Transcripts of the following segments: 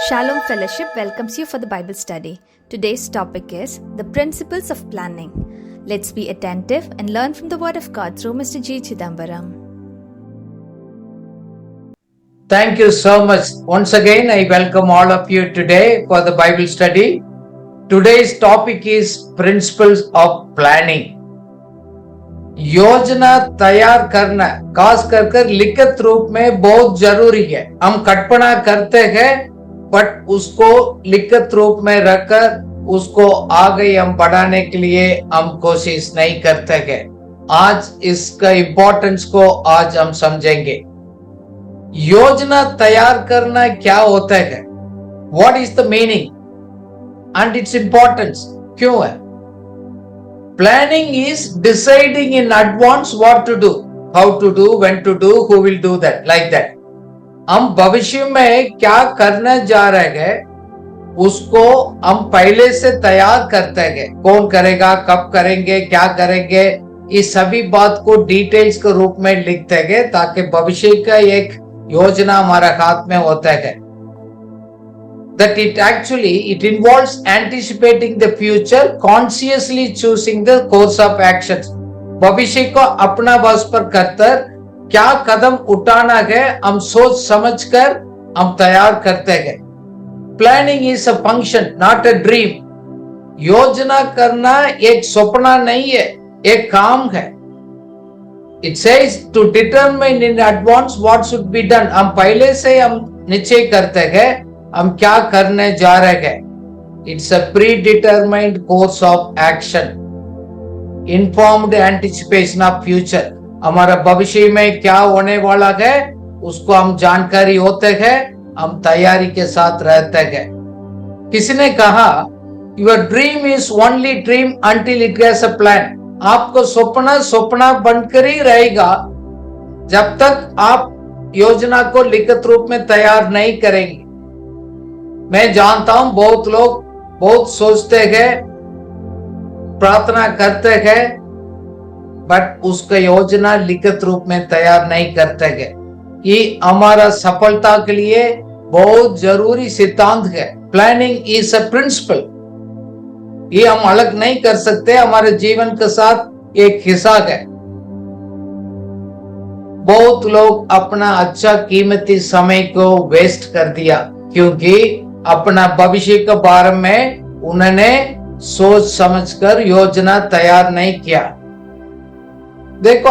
Shalom Fellowship welcomes you for the Bible study. Today's topic is the principles of planning. Let's be attentive and learn from the Word of God through Mr. G. Chidambaram. Thank you so much. Once again, I welcome all of you today for the Bible study. Today's topic is principles of planning. योजना तैयार करना खास कर लिखित रूप में बहुत जरूरी है। हम कल्पना करते हैं बट उसको लिखित रूप में रखकर उसको आगे हम बढ़ाने के लिए हम कोशिश नहीं करते हैं। आज इसका इम्पोर्टेंस को आज हम समझेंगे। योजना तैयार करना क्या होता है, what is the meaning and its importance क्यों है। Planning is deciding in advance what to do, how to do, when to do, who will do that, like that. हम भविष्य में क्या करने जा रहे हैं उसको हम पहले से तैयार करते हैं। कौन करेगा, कब करेंगे, क्या करेंगे, इस सभी बात को डिटेल्स के रूप में लिखते हैं ताकि भविष्य का एक योजना हमारा हाथ में होता है। That it involves anticipating the future, consciously choosing the course of actions. भविष्य को अपना बस पर कर क्या कदम उठाना है हम सोच समझकर हम तैयार करते हैं। Planning is a function, not a dream. योजना करना एक सपना नहीं है, एक काम है। It says to determine in advance what should be done. हम पहले से हम निश्चय करते हैं हम क्या करने जा रहे हैं। It's a pre determined course of action, informed anticipation of future. हमारा भविष्य में क्या होने वाला है उसको हम जानकारी होते हैं, हम तैयारी के साथ रहते हैं। किसी ने कहा your dream is only dream until it gets a plan. आपको सपना बनकर ही रहेगा जब तक आप योजना को लिखित रूप में तैयार नहीं करेंगे। मैं जानता हूं बहुत लोग बहुत सोचते हैं, प्रार्थना करते हैं बट उसका योजना लिखित रूप में तैयार नहीं करते हैं। ये हमारा सफलता के लिए बहुत जरूरी सिद्धांत है। प्लानिंग इज अ प्रिंसिपल, ये हम अलग नहीं कर सकते, हमारे जीवन के साथ एक हिस्सा है। बहुत लोग अपना अच्छा कीमती समय को वेस्ट कर दिया क्योंकि अपना भविष्य के बारे में उन्होंने सोच समझकर योजना तैयार नहीं किया। देखो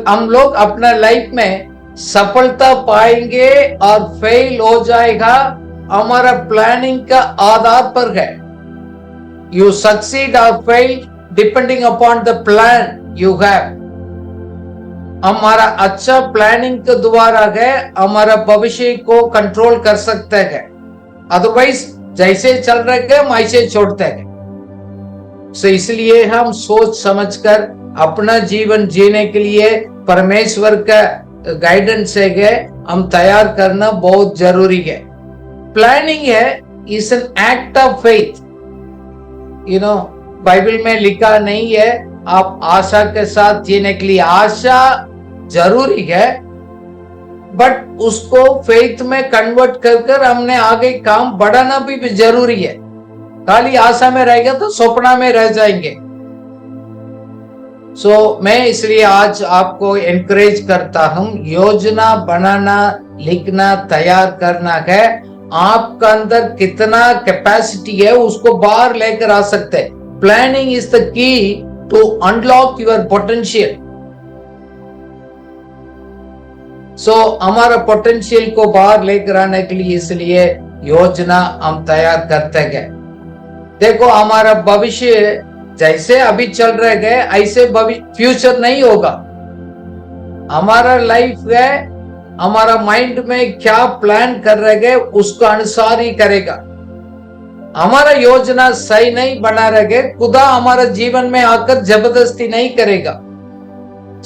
हम लोग अपना लाइफ में सफलता पाएंगे और फेल हो जाएगा हमारा प्लानिंग का आधार पर है। यू सक्सीड और fail depending upon the plan you have. हमारा अच्छा प्लानिंग के द्वारा है हमारा भविष्य को कंट्रोल कर सकते हैं, अदरवाइज जैसे चल रहे हैं हम ऐसे छोड़ते हैं। सो इसलिए हम सोच समझकर अपना जीवन जीने के लिए परमेश्वर का गाइडेंस है हम तैयार करना बहुत जरूरी है। प्लानिंग है is an act of faith. Bible में लिखा नहीं है आप आशा के साथ जीने के लिए, आशा जरूरी है बट उसको फेथ में कन्वर्ट कर हमने आगे काम बढ़ाना भी जरूरी है। खाली आशा में रहेगा तो सपना में रह जाएंगे। मैं इसलिए आज आपको एनकरेज करता हूं, योजना बनाना, लिखना, तैयार करना है। आपका अंदर कितना कैपेसिटी है उसको बाहर लेकर आ सकते हैं। Planning is the key to unlock your potential. हमारा पोटेंशियल को बाहर लेकर आने के लिए इसलिए योजना हम तैयार करते हैं। देखो हमारा भविष्य जैसे अभी चल रहे हैं ऐसे फ्यूचर नहीं होगा। हमारा लाइफ है हमारा माइंड में क्या प्लान कर रहे हैं उसको अनुसार ही करेगा। हमारा योजना सही नहीं बना रहे खुदा हमारा जीवन में आकर जबरदस्ती नहीं करेगा।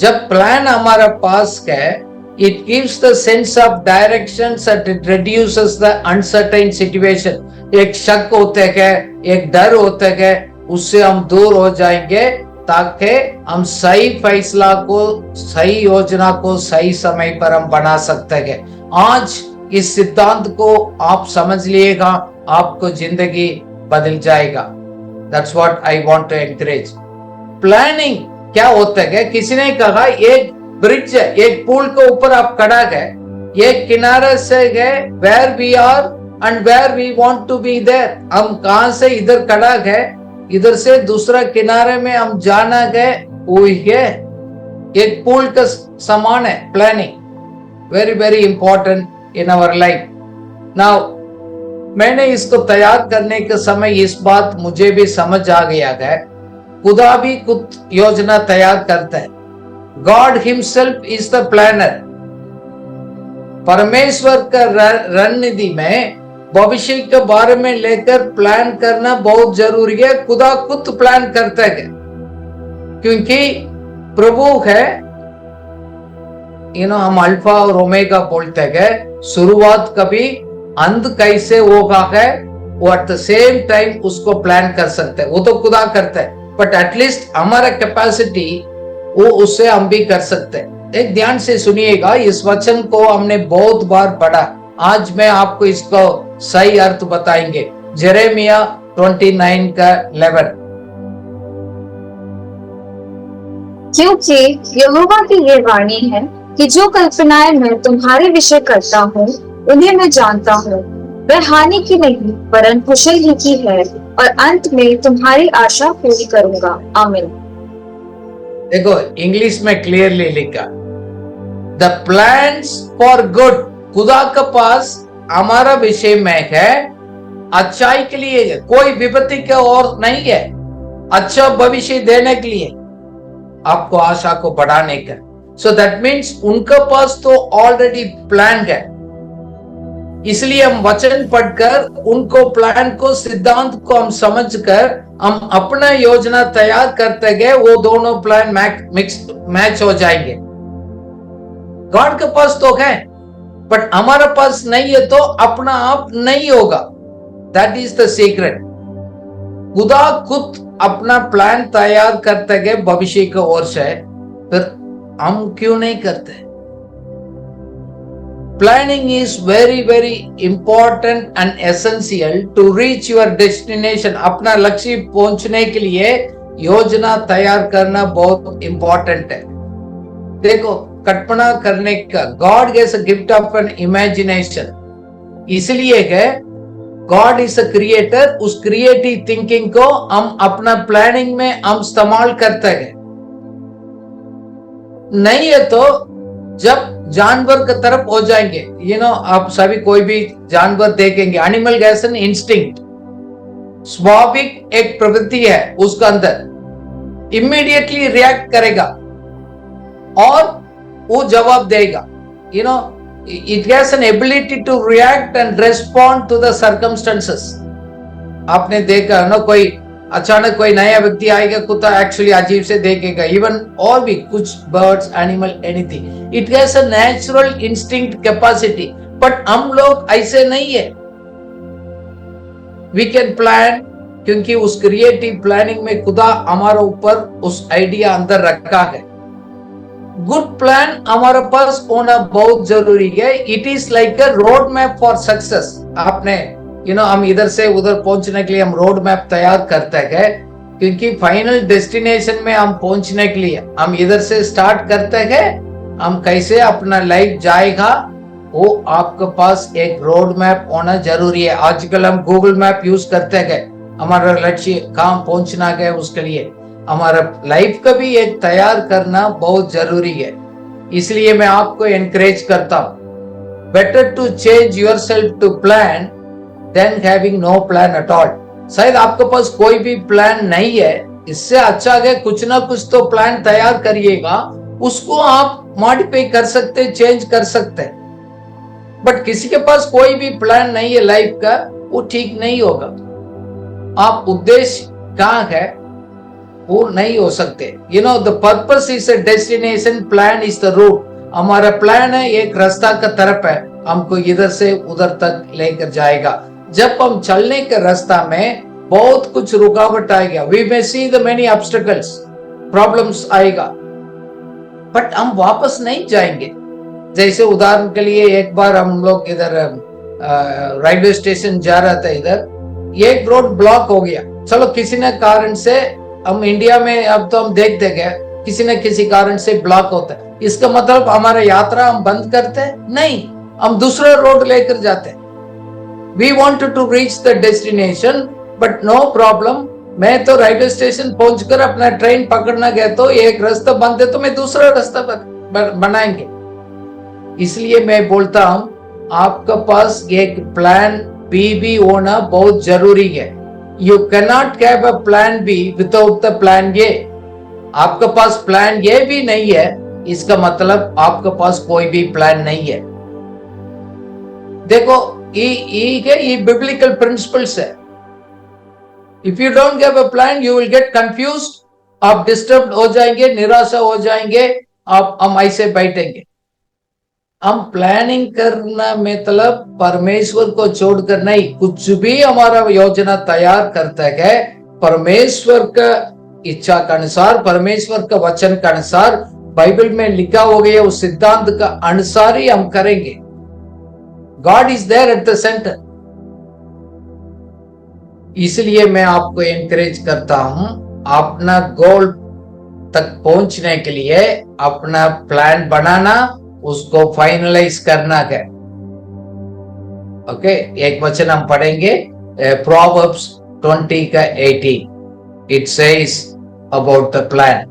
जब प्लान हमारा पास है it gives the sense of direction and it reduces the uncertain situation. एक शक होते हैं, एक डर होते हैं, उससे हम दूर हो जाएंगे ताकि हम सही फैसला को, सही योजना को सही समय पर हम बना सकते हैं। आज इस सिद्धांत को आप समझ लिएगा, आपको जिंदगी बदल जाएगा। That's what I want to encourage. Planning क्या होता है? किसी ने कहा एक ब्रिज है, एक पुल के ऊपर आप खड़ा गए, एक किनारे से गए where we are and where we want to be there. हम कहां से इधर खड़ा गए, इधर से दूसरा किनारे में हम जाना गए, वो है एक पुल का समान है। Planning very very important in our life. Now मैंने इसको तैयार करने के समय इस बात मुझे भी समझ आ गया है, खुदा भी कुछ योजना तैयार करता है। God himself is the planner. परमेश्वर का रणनीति में भविष्य के बारे में लेकर प्लान करना बहुत जरूरी है। खुदा खुद प्लान करता है, क्योंकि प्रभु है। हम अल्फा और ओमेगा बोलते हैं। शुरुआत कभी अंत कैसे होगा है, वो एट द सेम टाइम उसको प्लान कर सकते हैं। वो तो खुदा करता है, बट एटलीस्ट हमारा कैपेसिटी वो उससे हम भी कर सकते हैं। एक ध्यान से सुनिएगा, इस वचन को हमने बहुत बार पढ़ा। आज मैं आपको इसको सही अर्थ बताएंगे। जेरेमिया 29 का 11। क्योंकि यहोवा की ये वाणी है कि जो कल्पनाएं मैं तुम्हारे विषय करता हूँ उन्हें मैं जानता हूँ। वह हानि की नहीं वरन कुशल ही की है, और अंत में तुम्हारी आशा पूरी करूंगा। आमीन। देखो इंग्लिश में क्लियरली लिखा, द प्लान्स फॉर गुड। खुदा के पास हमारा विषय में है अच्छाई के लिए, कोई विपत्ति के और नहीं है, अच्छा भविष्य देने के लिए, आपको आशा को बढ़ाने का। सो दैट मीन्स उनके पास तो ऑलरेडी प्लान है। इसलिए हम वचन पढ़कर उनको प्लान को, सिद्धांत को हम समझकर हम अपना योजना तैयार करते गए, वो दोनों प्लान मैच हो जाएंगे। गॉड के पास तो है, बट हमारे पास नहीं है तो अपना आप नहीं होगा। That is the secret. खुदा खुद अपना प्लान तैयार करते गए भविष्य की ओर से, फिर हम क्यों नहीं करते? Planning is very very important and essential to reach your destination. अपना लक्ष्य पहुंचने के लिए योजना तैयार करना बहुत इंपॉर्टेंट है। देखो कल्पना करने का, God gives a gift of an imagination। इसलिए है God is a creator। उस क्रिएटिव थिंकिंग को हम अपना प्लानिंग में हम इस्तेमाल करते हैं। नहीं है तो जब जानवर की तरफ हो जाएंगे, आप सभी कोई भी जानवर देखेंगे, एनिमल हैज एन इंस्टिंक्ट, स्वाभाविक एक प्रवृत्ति है उसका अंदर, इमीडिएटली रिएक्ट करेगा और वो जवाब देगा। It has an ability to react and respond to the circumstances. आपने देखा ना, कोई अचानक कोई नया व्यक्ति आएगा, कुत्ता एक्चुअली अजीब से देखेगा, इवन और भी कुछ birds, animal, anything. It has a natural instinct capacity, but हम लोग ऐसे नहीं है। वी कैन प्लान, क्योंकि उस क्रिएटिव प्लानिंग में खुदा हमारे ऊपर उस आइडिया अंदर रखा है। गुड प्लान हमारे पास होना बहुत जरूरी है। It is like a road map for success. आपने हम इधर से उधर पहुंचने के लिए हम रोड मैप तैयार करते हैं, क्योंकि फाइनल डेस्टिनेशन में हम पहुंचने के लिए हम इधर से स्टार्ट करते हैं, हम कैसे अपना लाइफ जाएगा, वो आपके पास एक रोड मैप होना जरूरी है। आजकल हम गूगल मैप यूज करते हैं, हमारा लक्ष्य कहां पहुंचना है उसके लिए हमारा लाइफ का भी एक तैयार करना बहुत जरूरी है। इसलिए मैं आपको एनकरेज करता हूं, better to change yourself to plan than having no plan at all. शायद आपके पास कोई भी प्लान नहीं है, इससे अच्छा है कुछ ना कुछ तो प्लान तैयार करिएगा, उसको आप मॉडिफाई कर सकते, चेंज कर सकते। बट किसी के पास कोई भी प्लान नहीं है लाइफ का, वो ठीक नहीं होगा। आप उद्देश्य कहाँ है वो नहीं हो सकते। The purpose is a destination, plan is the route. हमारा प्लान है एक रास्ता का तरफ है, हमको इधर से उधर तक लेकर जाएगा। जब हम चलने के रास्ता में बहुत कुछ रुकावट आएगा, we may see the many obstacles, problems आएगा, बट हम वापस नहीं जाएंगे। जैसे उदाहरण के लिए एक बार हम लोग इधर रेलवे स्टेशन जा रहा था, इधर एक रोड ब्लॉक हो गया। चलो किसी न कारण से, हम इंडिया में अब तो हम देखते गए किसी न किसी कारण से ब्लॉक होता है, इसका मतलब हमारा यात्रा हम बंद करते हैं? नहीं, हम दूसरा रोड लेकर जाते हैं। We want to reach the destination but no problem, मैं तो रेलवे स्टेशन पहुंचकर अपना ट्रेन पकड़ना गया, तो एक रास्ता बंद है तो मैं दूसरा रास्ता बनाएंगे। इसलिए मैं बोलता हूं आपका पास एक प्लान बी भी होना बहुत जरूरी है। You can not have a plan B without the plan A. आपका पास प्लान ए भी नहीं है, इसका मतलब आपके पास कोई भी प्लान नहीं है। देखो ये बिब्लिकल प्रिंसिपल्स है। If you don't have a plan you will get confused, आप डिस्टर्ब हो जाएंगे, निराशा हो जाएंगे, आप हम ऐसे बैठेंगे। हम प्लानिंग करना मतलब परमेश्वर को छोड़कर नहीं, कुछ भी हमारा योजना तैयार करता है परमेश्वर का इच्छा के अनुसार, परमेश्वर का वचन के अनुसार, बाइबल में लिखा हो गया उस सिद्धांत का अनुसार ही हम करेंगे। God is there at the centre. इसलिए मैं आपको एनकरेज करता हूं, अपना गोल तक पहुंचने के लिए अपना प्लान बनाना, उसको फाइनलाइज करना है। ओके, एक वचन हम पढ़ेंगे प्रोवर्ब्स 20 का 18। It says about the plan.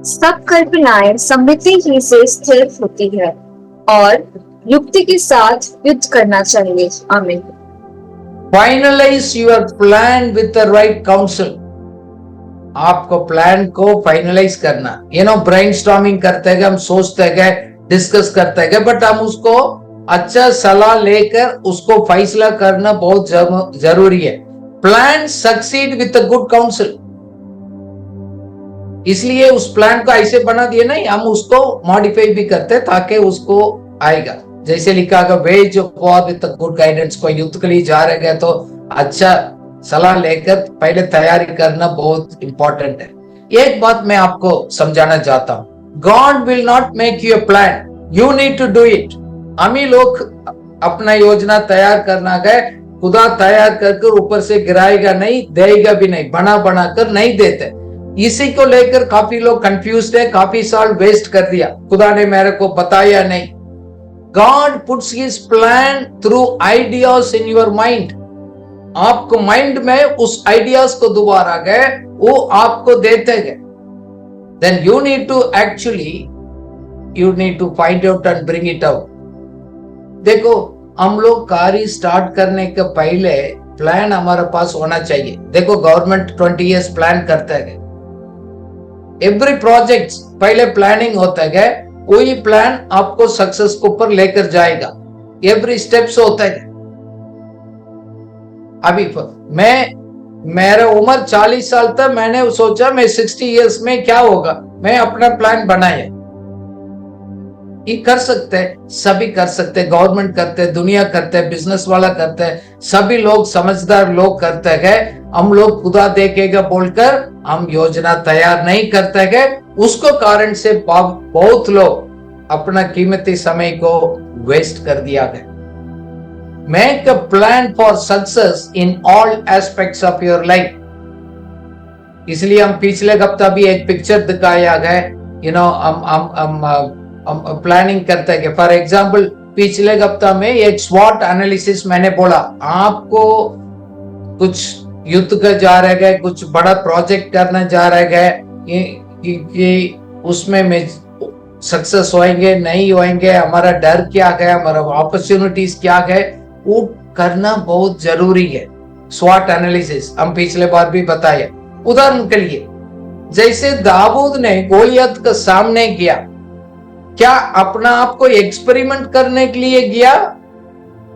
सब कल्पनाएं सम्मति ही से स्थिर होती है और युक्ति के साथ युद्ध करना चाहिए। आमीन। Finalise your plan with the right council. आपको प्लान को फाइनलाइज करना, ब्रेनस्टॉर्मिंग करते हैं, हम सोचते हैं, डिस्कस करते हैं, बट हम उसको अच्छा सलाह लेकर उसको फैसला करना बहुत जरूरी है। Plan succeed with a good council. इसलिए उस प्लान को ऐसे बना दिए नहीं, हम उसको मॉडिफाई भी करते ताकि उसको आएगा। जैसे लिखा होगा veg war with good guidance. कोई युद्ध के लिए जा रहे हैं तो अच्छा सलाह लेकर पहले तैयारी करना बहुत इंपॉर्टेंट है। एक बात मैं आपको समझाना चाहता हूं, God will not make you a plan, you need to do it. हम ही लोग अपना योजना तैयार करना है, खुदा तैयार कर ऊपर से गिराएगा नहीं, देगा भी नहीं, बना कर नहीं देते। इसी को लेकर काफी लोग कंफ्यूज्ड है, काफी साल वेस्ट कर दिया, खुदा ने मेरे को बताया नहीं। God puts his plan through ideas in your mind. आपको माइंड में उस आइडियाज को दोबारा गए वो आपको देते गए। Then you need to find out and bring it out. देखो, हम लोग कार्य स्टार्ट करने के पहले प्लान हमारे पास होना चाहिए। देखो, गवर्नमेंट 20 years प्लान करता है। एवरी प्रोजेक्ट पहले प्लानिंग होता है, वही प्लान आपको सक्सेस के ऊपर लेकर जाएगा। एवरी स्टेप्स होता है। अभी मेरा उम्र 40 साल था, मैंने सोचा मैं 60 इयर्स में क्या होगा, मैं अपना प्लान बनाया। ये कर सकते हैं, सभी कर सकते हैं, गवर्नमेंट करते हैं, दुनिया करते हैं, बिजनेस वाला करते हैं, सभी लोग समझदार लोग करते हैं। हम लोग खुदा देखेगा बोलकर हम योजना तैयार नहीं करते हैं। उसको कारण से बहुत लोग अपना कीमती समय को वेस्ट कर दिया है। Make a plan for success in all aspects of your life. इसलिए हम पिछले हफ्ता भी एक पिक्चर दिखाया है, हम प्लानिंग करते हैं। फॉर एग्जाम्पल, पिछले हफ्ता में एक स्वॉट एनालिसिस मैंने बोला, आपको कुछ युद्ध का जा रहे हैं, कुछ बड़ा प्रोजेक्ट करना जा रहे हैं, कि उसमें में सक्सेस होएंगे नहीं होएंगे, हमारा डर क्या है, हमारा अपॉर्चुनिटीज क्या है, वो करना बहुत जरूरी है। स्वॉट एनालिसिस हम पिछले बार भी बताया। उदाहरण के लिए, जैसे दाऊद ने गोलियत का सामने किया, क्या अपना आप को एक्सपेरिमेंट करने के लिए गया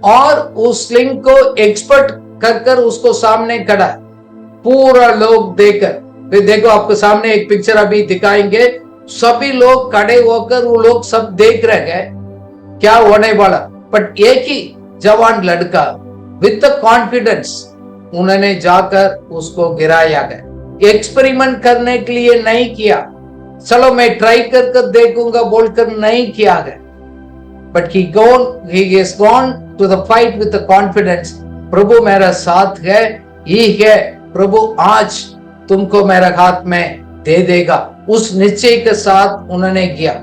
और उस स्लिंग को एक्सपर्ट कर उसको सामने खड़ा, पूरा लोग देखकर, देखो आपको सामने एक पिक्चर अभी दिखाएंगे, सभी लोग खड़े होकर वो लोग सब देख रहे हैं क्या होने वाला, बट एक ही जवान लड़का विद कॉन्फिडेंस उन्होंने जाकर उसको गिराया गया। एक्सपेरिमेंट करने के लिए नहीं किया, चलो मैं ट्राई कर देखूंगा बोलकर नहीं किया है, but he has gone to the fight with the confidence, प्रभु मेरा साथ है, ही है, प्रभु आज तुमको मेरा हाथ में दे देगा, उस निश्चय के साथ उन्होंने किया।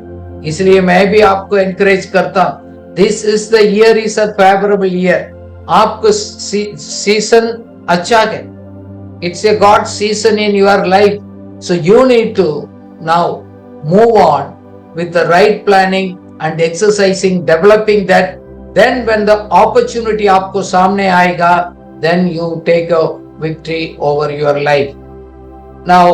इसलिए मैं भी आपको एनकरेज करता हूं, this is the year is a favourable year, आपको सीजन अच्छा है, it's a God season in your life, so you need to now move on with the right planning and exercising, developing that, then when the opportunity आपको सामने आएगा, then you take a victory over your life. Now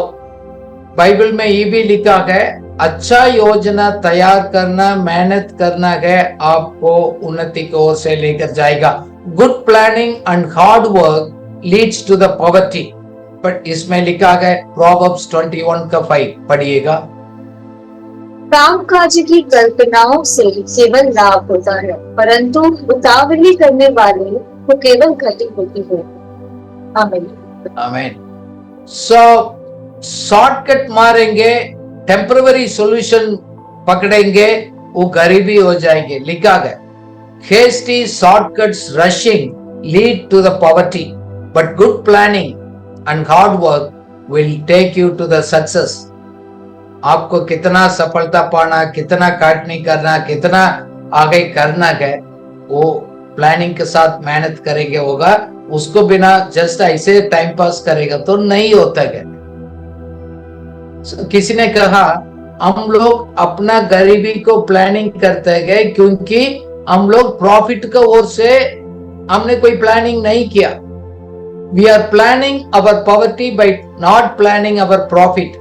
Bible में ये भी लिखा है, अच्छा योजना तैयार करना, मेहनत करना है, आपको उन्नति की ओर से लेकर जाएगा। Good planning and hard work leads to the poverty, but इसमें लिखा है प्रोवर्ब्स 21:5 पढ़िएगा। कामकाज की कल्पनाओं से केवल लाभ होता है, परंतु उतावली करने वाले को केवल क्षति होती है। आमीन। आमीन। सो शॉर्टकट मारेंगे, टेम्पररी सॉल्यूशन पकड़ेंगे, वो गरीबी हो जाएंगे। लिखा गया, hasty shortcuts rushing lead to the poverty, but good planning and hard work will take you to the success. आपको कितना सफलता पाना, कितना काटनी करना, कितना आगे करना है, वो प्लानिंग के साथ मेहनत करेंगे होगा। उसको बिना जस्ट ऐसे टाइम पास करेगा तो नहीं होता है। किसी ने कहा, हम लोग अपना गरीबी को प्लानिंग करते हैं क्योंकि हम लोग प्रॉफिट की ओर से हमने कोई प्लानिंग नहीं किया। We are planning our poverty by not planning our profit.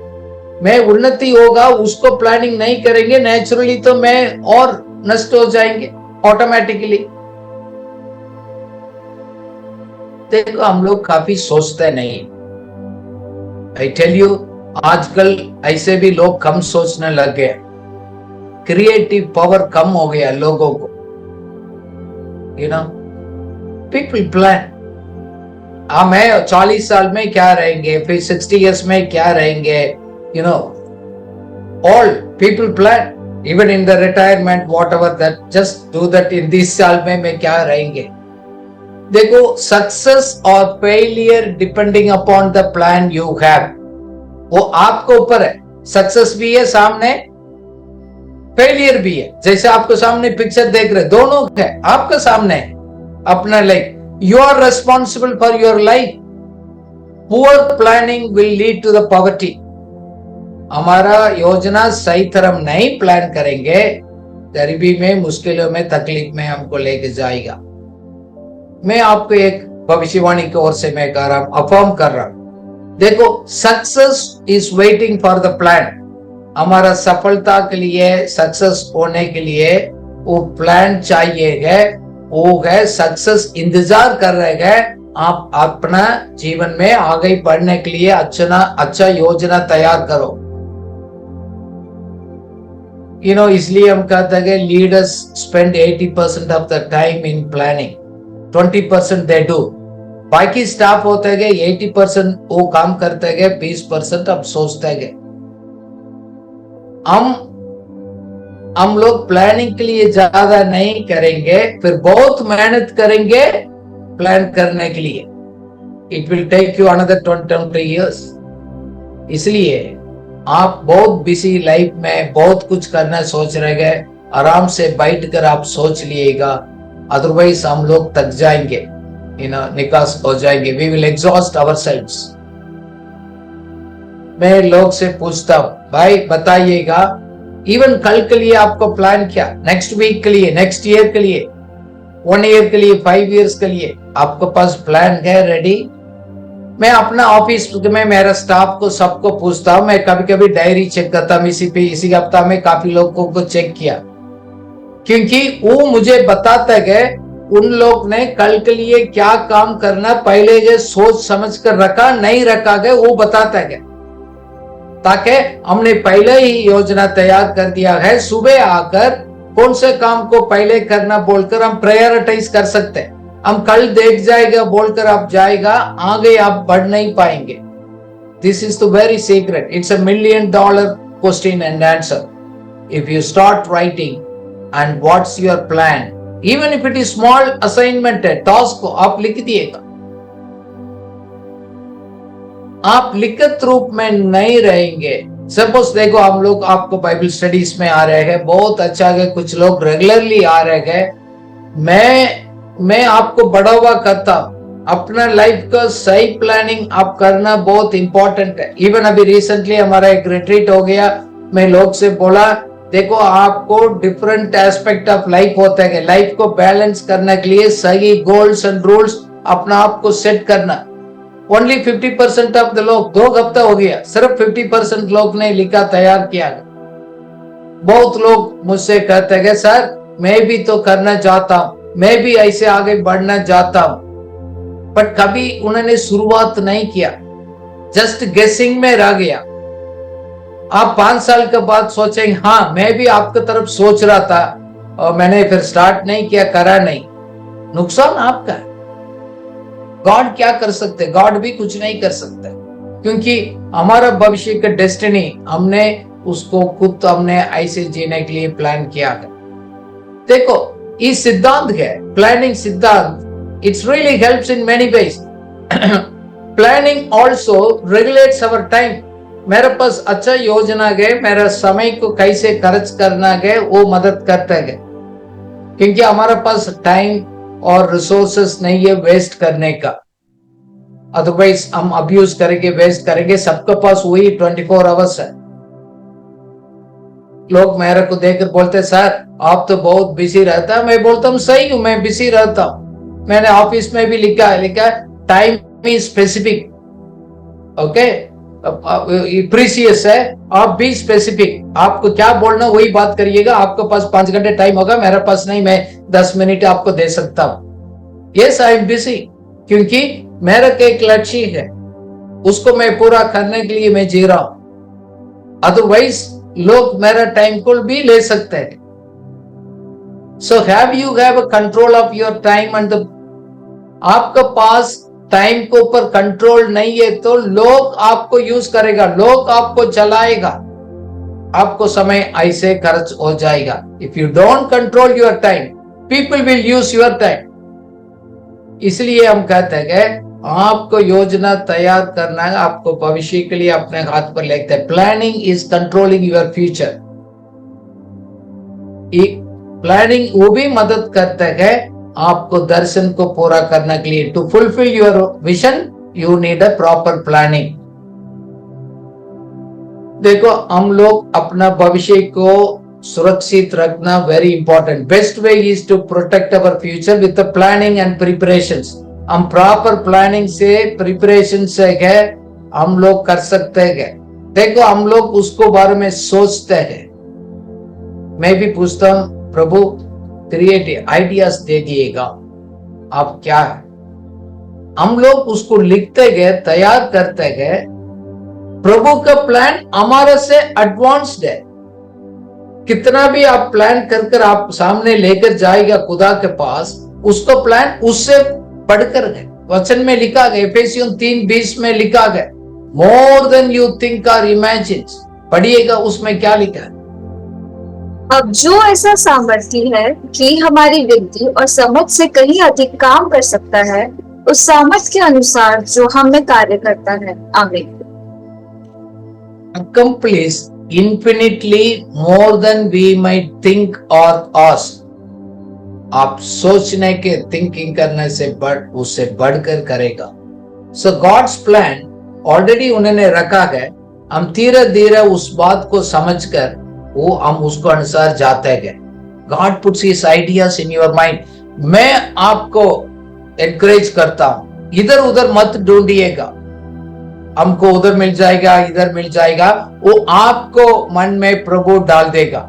मैं उन्नति होगा उसको प्लानिंग नहीं करेंगे, नेचुरली तो मैं और नष्ट हो जाएंगे ऑटोमेटिकली। देखो हम लोग काफी सोचते नहीं। आई टेल यू, आजकल ऐसे भी लोग कम सोचने लग गए, क्रिएटिव पावर कम हो गया लोगों को। यू नो, पीपल प्लान, मैं 40 साल में क्या रहेंगे, फिर 60 इयर्स में क्या रहेंगे। You know, all people plan, even in the retirement, whatever that, just do that in this साल में क्या रहेंगे। देखो, सक्सेस और failure depending upon the plan you have, वो आपके ऊपर है। सक्सेस भी है सामने, फेलियर भी है। जैसे आपको सामने पिक्चर देख रहे, दोनों है आपके सामने अपना life. You are responsible for your life. Poor planning will lead to the poverty. हमारा योजना सही तरह नहीं प्लान करेंगे, गरीबी में, मुश्किलों में, तकलीफ में हमको लेके जाएगा। मैं आपको एक भविष्यवाणी की ओर से मैं कह रहा हूं, अफर्म कर रहा हूं। देखो, success is waiting for the plan. हमारा सफलता के लिए, सक्सेस होने के लिए वो प्लान चाहिए है, वो है सक्सेस इंतजार कर रहे हैं। आप अपना जीवन में आगे बढ़ने के लिए अच्छा योजना तैयार करो। You know, इसलिए हम कहते हैं leaders spend 80% of the time in planning, 20% they do. बाकी स्टाफ होते हैं 80% वो काम करते हैं, 20% अब सोचते हैं। हम लोग प्लानिंग के लिए ज्यादा नहीं करेंगे, फिर बहुत मेहनत करेंगे प्लान करने के लिए। It will take you another 20 years। इसलिए आप बहुत बिजी लाइफ में बहुत कुछ करना सोच रहे हैं, आराम से बैठकर आप सोच लिएगा, अदरवाइज हम लोग थक जाएंगे, निकास हो जाएंगे। We will exhaust ourselves. मैं लोग से पूछता हूं, भाई बताइएगा, इवन कल के लिए आपको प्लान क्या, नेक्स्ट वीक के लिए, नेक्स्ट ईयर के लिए, 1 year के लिए, 5 years के लिए आपके पास प्लान है रेडी? मैं अपना ऑफिस में मेरा स्टाफ को सबको पूछता हूं। मैं कभी कभी डायरी चेक करता हूं, इसी हफ्ता में काफी लोगों को चेक किया, क्योंकि वो मुझे बताता है उन लोग ने कल के लिए क्या काम करना पहले ये सोच समझ कर रखा नहीं रखा गया, वो बताता है, ताकि हमने पहले ही योजना तैयार कर दिया है। सुबह आकर कौन से काम को पहले करना बोलकर हम प्रायोरिटाइज कर सकते हैं। हम कल देख जाएगा बोलकर आप जाएगा, आगे आप बढ़ नहीं पाएंगे। This is the very secret, it's $1 million question and answer. If you start writing and what's your plan, even if it is small assignment है, task को आप लिख दिएगा. आप लिखित रूप में नहीं रहेंगे. सपोज देखो हम लोग आपको बाइबल स्टडीज में आ रहे हैं, बहुत अच्छा है, कुछ लोग रेगुलरली आ रहे हैं. मैं आपको बढ़ावा करता हूं. अपना लाइफ का सही प्लानिंग आप करना बहुत इंपॉर्टेंट है. इवन अभी रिसेंटली हमारा एक रिट्रीट हो गया. मैं लोग से बोला देखो आपको डिफरेंट एस्पेक्ट ऑफ लाइफ होता है. लाइफ को बैलेंस करने के लिए सही गोल्स एंड रूल्स अपना आप को सेट करना. ओनली 50% ऑफ द लोग, 2 हफ्ता हो गया, सिर्फ 50% लोग ने लिखा तैयार किया. बहुत लोग मुझसे कहते हैं सर मैं भी तो करना चाहता हूं, मैं भी ऐसे आगे बढ़ना चाहता हूं, बट कभी उन्होंने शुरुआत नहीं किया. जस्ट गेसिंग में रह गया. आप 5 साल के बाद सोचेंगे हाँ मैं भी आपकी तरफ सोच रहा था और मैंने फिर स्टार्ट नहीं किया, करा नहीं. नुकसान आपका है. गॉड क्या कर सकते? गॉड भी कुछ नहीं कर सकते, क्योंकि हमारा भविष्य का डेस्टिनी हमने उसको खुद हमने ऐसे जीने के लिए प्लान किया है. देखो ये सिद्धांत है, प्लानिंग सिद्धांत. It's really helps in many ways. Planning also regulates our time. मेरे पास अच्छा योजना है, मेरा समय को कैसे खर्च करना है वो मदद करता है, क्योंकि हमारे पास टाइम और रिसोर्सेस नहीं है वेस्ट करने का. अदरवाइज हम अब्यूज करेंगे, वेस्ट करेंगे. सबके पास वही 24 आवर्स है. लोग मेरे को देखकर बोलते सर आप तो बहुत बिजी रहता है. मैं बोलता हूँ सही हूं, मैं बिजी रहता हूं. मैंने ऑफिस में भी लिखा है time is specific. Okay, precious है. आप भी स्पेसिफिक, आपको क्या बोलना वही बात करिएगा. आपके पास 5 घंटे टाइम होगा, मेरे पास नहीं, मैं 10 मिनट आपको दे सकता हूं. यस आई एम बिजी, क्योंकि मेरा एक लक्ष्य है, उसको मैं पूरा करने के लिए मैं जी रहा हूं. अदरवाइज लोग मेरा टाइम को भी ले सकते हैं. So have you have a control of your time and आपके पास टाइम के ऊपर कंट्रोल नहीं है तो लोग आपको यूज करेगा, लोग आपको चलाएगा, आपको समय ऐसे खर्च हो जाएगा. If you don't control your time, people will use your time. इसलिए हम कहते हैं कि आपको योजना तैयार करना है, आपको भविष्य के लिए अपने हाथ पर लेते हैं. Planning is controlling your future. Planning वो भी मदद करता है आपको दर्शन को पूरा करने के लिए. To fulfil your vision you need a proper planning. देखो हम लोग अपना भविष्य को सुरक्षित रखना very important. Best way is to protect our future with the planning and preparations. हम प्रॉपर प्लानिंग से, प्रिपरेशन से है हम लोग कर सकते हैं. देखो हम लोग उसको बारे में सोचते हैं. मैं भी पूछता हूं प्रभु क्रिएटिव आइडियाज दे दिएगा, आप क्या है. हम लोग उसको लिखते गए, तैयार करते गए. प्रभु का प्लान हमारे से एडवांस्ड है. कितना भी आप प्लान कर आप सामने लेकर जाएगा खुदा के पास, उसको प्लान उससे बढ़कर गए. वचन में लिखा गया, एफेसियन 3:20 में लिखा गया, मोर देन यू थिंक और इमेजिन. पढ़िएगा उसमें क्या लिखा है. अब जो ऐसा सामर्थ्य है कि हमारी विधि और समझ से कहीं अधिक काम कर सकता है, उस सामर्थ्य के अनुसार जो हम में कार्य करता है. आमीन. Accomplish infinitely more than we might think or ask. आप सोचने के, थिंकिंग करने से उससे बढ़कर करेगा. So God's plan ऑलरेडी उन्होंने रखा है. हम धीरे धीरे उस बात को समझकर वो हम उसको अनुसार जाते हैं. God puts his ideas in your mind. मैं आपको एनकरेज करता हूं, इधर उधर मत ढूंढिएगा. हमको उधर मिल जाएगा, इधर मिल जाएगा, वो आपको मन में प्रभु डाल देगा.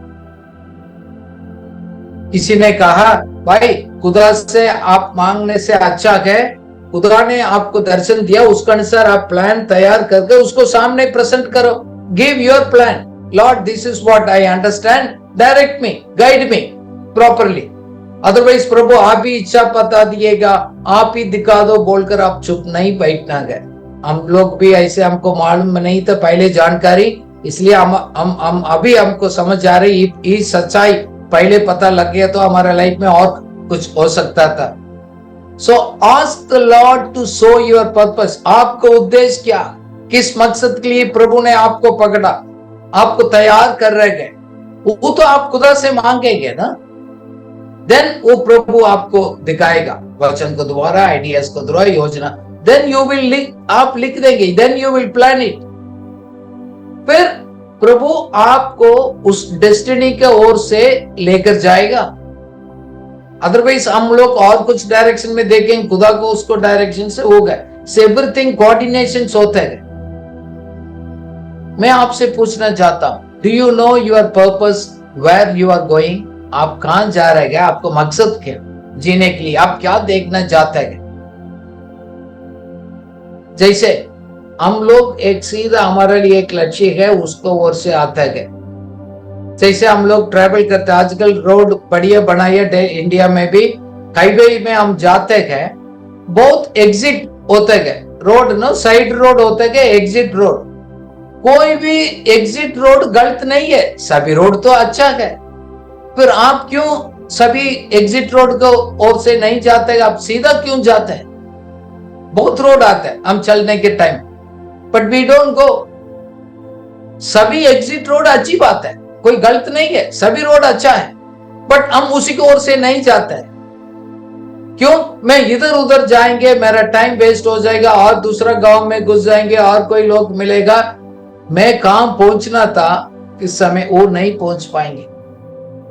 किसी ने कहा भाई खुदा से आप मांगने से अच्छा है, खुदा ने आपको दर्शन दिया, उसके अनुसार आप प्लान तैयार करके उसको सामने प्रेजेंट करो. Give your plan. Lord, this is what I understand. Direct me, guide me properly. Otherwise, प्रभु आप ही इच्छा बता दिएगा, आप ही दिखा दो बोलकर आप चुप नहीं बैठना है. हम लोग भी ऐसे, हमको मालूम नहीं था पहले जानकारी, इसलिए हम अभी हमको समझ आ रही ये सच्चाई पहले पता लग गया तो हमारा लाइफ में और कुछ हो सकता था। So ask the Lord to show your purpose. आपका उद्देश्य क्या, किस मकसद के लिए प्रभु ने आपको पकड़ा, आपको तैयार कर रहे गए, वो तो आप खुदा से मांगेंगे ना, देन वो प्रभु आपको दिखाएगा वचन को द्वारा, आइडियाज को द्वारा, योजना। देन यू विल आप लिख देंगे, then you will plan it. फिर प्रभु आपको उस डेस्टिनी के ओर से लेकर जाएगा। अदरवाइज हम लोग और कुछ डायरेक्शन में देखेंगे, खुदा को उसको डायरेक्शन से होगा। एवरीथिंग कोऑर्डिनेशन होता है। मैं आपसे पूछना चाहता हूं, do you know your purpose, where you are going? आप कहां जा रहे हैं? आपको मकसद क्या जीने के लिए? आप क्या देखना चाहते हैं? जैसे हम लोग एक सीधा हमारे लिए एक लक्ष्य है, उसको ओर से आता है। जैसे हम लोग ट्रैवल करते हैं, आजकल रोड बढ़िया बनाया इंडिया में भी, हाईवे में हम जाते हैं, बहुत एग्जिट होते गए रोड, नो साइड रोड होते गए, एग्जिट रोड। कोई भी एग्जिट रोड गलत नहीं है, सभी रोड तो अच्छा है। फिर आप क्यों सभी एग्जिट रोड को ओर से नहीं जाते? आप सीधा क्यों जाते हैं? बहुत रोड आते हैं हम चलने के time, but we don't go. सभी एग्जिट रोड अच्छी बात है, कोई गलत नहीं है, सभी रोड अच्छा है, बट हम उसी की ओर से नहीं जाते हैं। क्यों? मैं इधर उधर जाएंगे, मेरा टाइम वेस्ट हो जाएगा, और दूसरा गांव में घुस जाएंगे और कोई लोग मिलेगा, मैं कहां पहुंचना था इस समय वो नहीं पहुंच पाएंगे।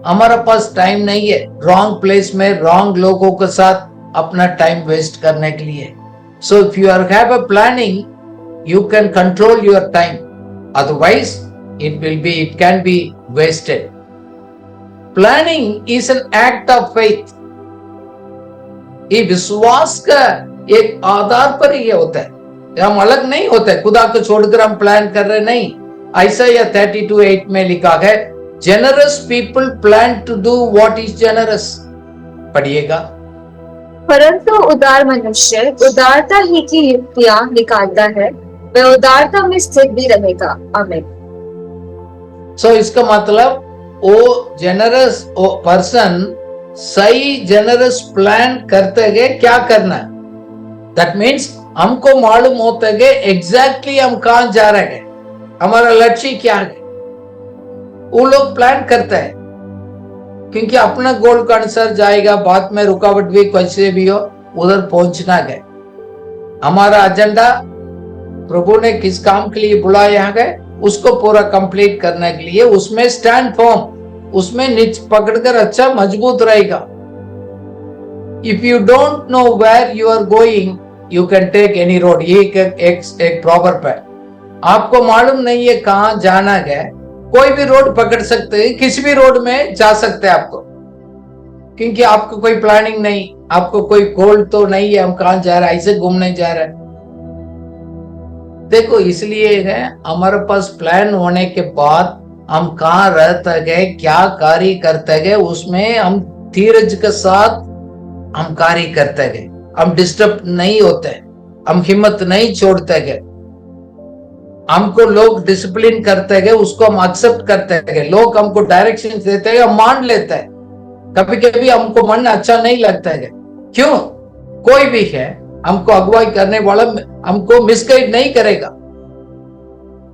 हमारा पास टाइम नहीं है रॉन्ग प्लेस में रॉन्ग लोगों के साथ अपना टाइम वेस्ट करने के लिए। So if you are have a planning, you can control your time, otherwise it can be wasted. Planning is an act of faith. ये विश्वास का एक आधार पर ही होता है, हम अलग नहीं होते, खुदा को छोड़कर हम प्लान कर रहे नहीं। आइसाया 32:8 में लिखा है, generous people plan to do what is generous। पढ़िएगा। परंतु उदार मनुष्य उदारता ही की युक्तियां निकालता है, वह उदारता में स्थिर भी रहेगा। आमीन। सो इसका मतलब वो जेनरस पर्सन सही जेनरस प्लान करते गए क्या करना है। दैट मीन्स हमको मालूम होता है एग्जैक्टली हम कहां जा रहे हैं, हमारा लक्ष्य क्या है। वो लोग प्लान करते हैं क्योंकि अपना गोल के अनुसार जाएगा, बाद में रुकावट भी कैसे भी हो उधर पहुंचना है। हमारा एजेंडा प्रभु ने किस काम के लिए बुलाया है उसको पूरा कंप्लीट करने के लिए उसमें स्टैंड फॉर्म, उसमें निच पकड़कर अच्छा मजबूत रहेगा। If you don't know where you are going, you can take any road. ये एक प्रॉवर्ब है। आपको मालूम नहीं है कहां जाना है, कोई भी रोड पकड़ सकते हैं, किसी भी रोड में जा सकते हैं आपको, क्योंकि आपको कोई प्लानिंग नहीं, आपको कोई गोल तो नहीं है हम कहां जा रहे हैं, ऐसे घूमने जा रहे हैं। देखो इसलिए है हमारे पास प्लान होने के बाद हम कहाँ रहते गए, क्या कार्य करते गए, उसमें हम धीरज के साथ हम कार्य करते गए, हम डिस्टर्ब नहीं होते, हम हिम्मत नहीं छोड़ते गए। हमको लोग डिसिप्लिन करते गए, उसको हम एक्सेप्ट करते गए। लोग हमको डायरेक्शन देते गए, हम मान लेते हैं। कभी कभी हमको मन अच्छा नहीं लगता है, क्यों? कोई भी है हमको अगुवाई करने वाला हमको मिसगाइड नहीं करेगा,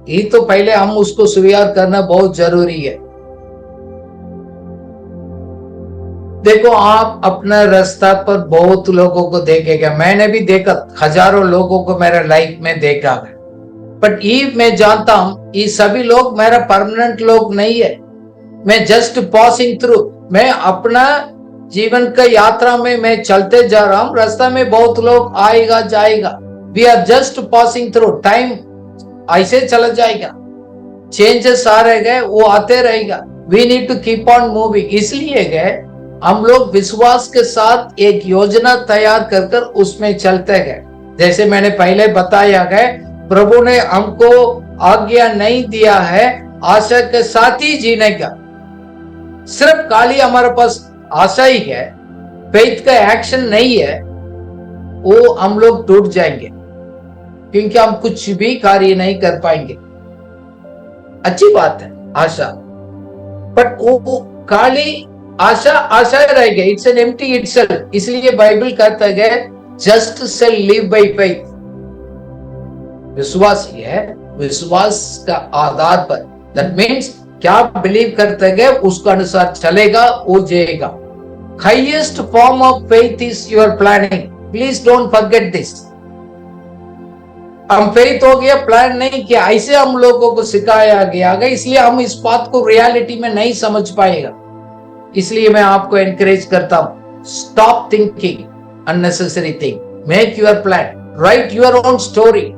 ये तो पहले हम उसको स्वीकार करना बहुत जरूरी है। देखो आप अपना रास्ता पर बहुत लोगों को देखेगा, मैंने भी देखा, हजारों लोगों को मेरा लाइफ में देखा है, बट ये मैं जानता हूं ये सभी लोग मेरा परमानेंट लोग नहीं है। मैं जस्ट पासिंग थ्रू, मैं अपना जीवन का यात्रा में मैं चलते जा रहा हूं, रास्ता में बहुत लोग आएगा जाएगा, we are just passing through. Time ऐसे चला जाएगा, चेंजेस आ रहे गए, वो आते रहेगा। We need to keep on moving. इसलिए गए हम लोग विश्वास के साथ एक योजना तैयार कर कर उसमें चलते गए। जैसे मैंने पहले बताया गया, प्रभु ने हमको आज्ञा नहीं दिया है आशा के साथ ही जीने का। सिर्फ खाली हमारे पास आशा ही है, फेथ का एक्शन नहीं है, वो हम लोग टूट जाएंगे क्योंकि हम कुछ भी कार्य नहीं कर पाएंगे। अच्छी बात है आशा, बट वो खाली आशा आशा रह गई, इट्स एन एम्प्टी इटसेल्फ। इसलिए बाइबल कहता है just shall live by faith. विश्वास ही है, विश्वास का आधार पर, दैट मीन्स क्या बिलीव करते हैं उसके अनुसार चलेगा, वो जाएगा। Highest form of faith is your planning, please don't forget this. हम फेथ हो गया, प्लान नहीं किया, ऐसे हम लोगों को सिखाया गया, इसलिए हम इस बात को रियलिटी में नहीं समझ पाएगा। इसलिए मैं आपको एनकरेज करता हूं, stop thinking unnecessary thing, make your plan, right your own story.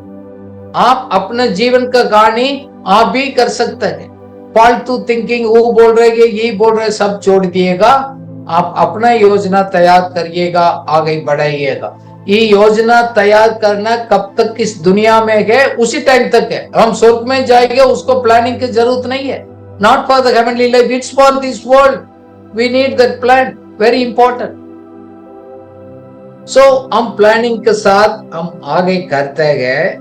आप अपने जीवन का कहानी आप भी कर सकते हैं। फालतू थिंकिंग, वो बोल रहे ये बोल रहे, सब छोड़ दिएगा। आप अपना योजना तैयार करिएगा, आगे बढ़ाइएगा। ये योजना तैयार करना कब तक इस दुनिया में है, उसी टाइम तक है। हम स्वर्ग में जाएंगे, उसको प्लानिंग की जरूरत नहीं है। Not for the heavenly life, it's for this world. We need that plan, very important. So हम प्लानिंग के साथ हम आगे करते गए,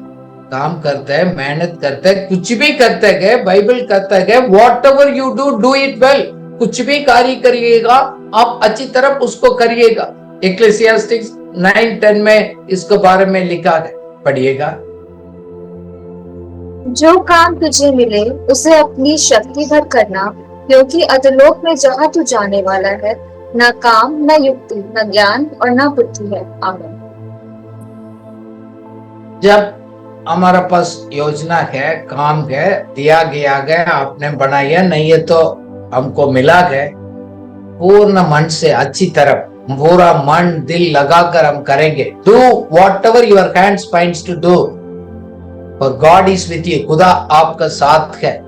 काम करते हैं, मेहनत करते हैं, कुछ भी करते गए। बाइबल कहता है what ever you do, do it well. कुछ भी कार्य करिएगा आप अच्छी तरह उसको करिएगा। इक्लेसियास्टिक्स 9:10 में इसके बारे में लिखा है, पढ़िएगा। जो काम तुझे मिले उसे अपनी शक्ति भर करना, क्योंकि अधोलोक में जहाँ तू जाने वाला है, न काम, न युक्ति, न ज्ञान और न बुद्धि है। आमीन। जब हमारा पास योजना है, काम है, दिया गया है, आपने बनाया नहीं है तो हमको मिला है, पूर्ण मन से अच्छी तरह पूरा मन दिल लगाकर हम करेंगे। Do whatever your hands finds to do, और गॉड इज विथ यू, खुदा आपका साथ है।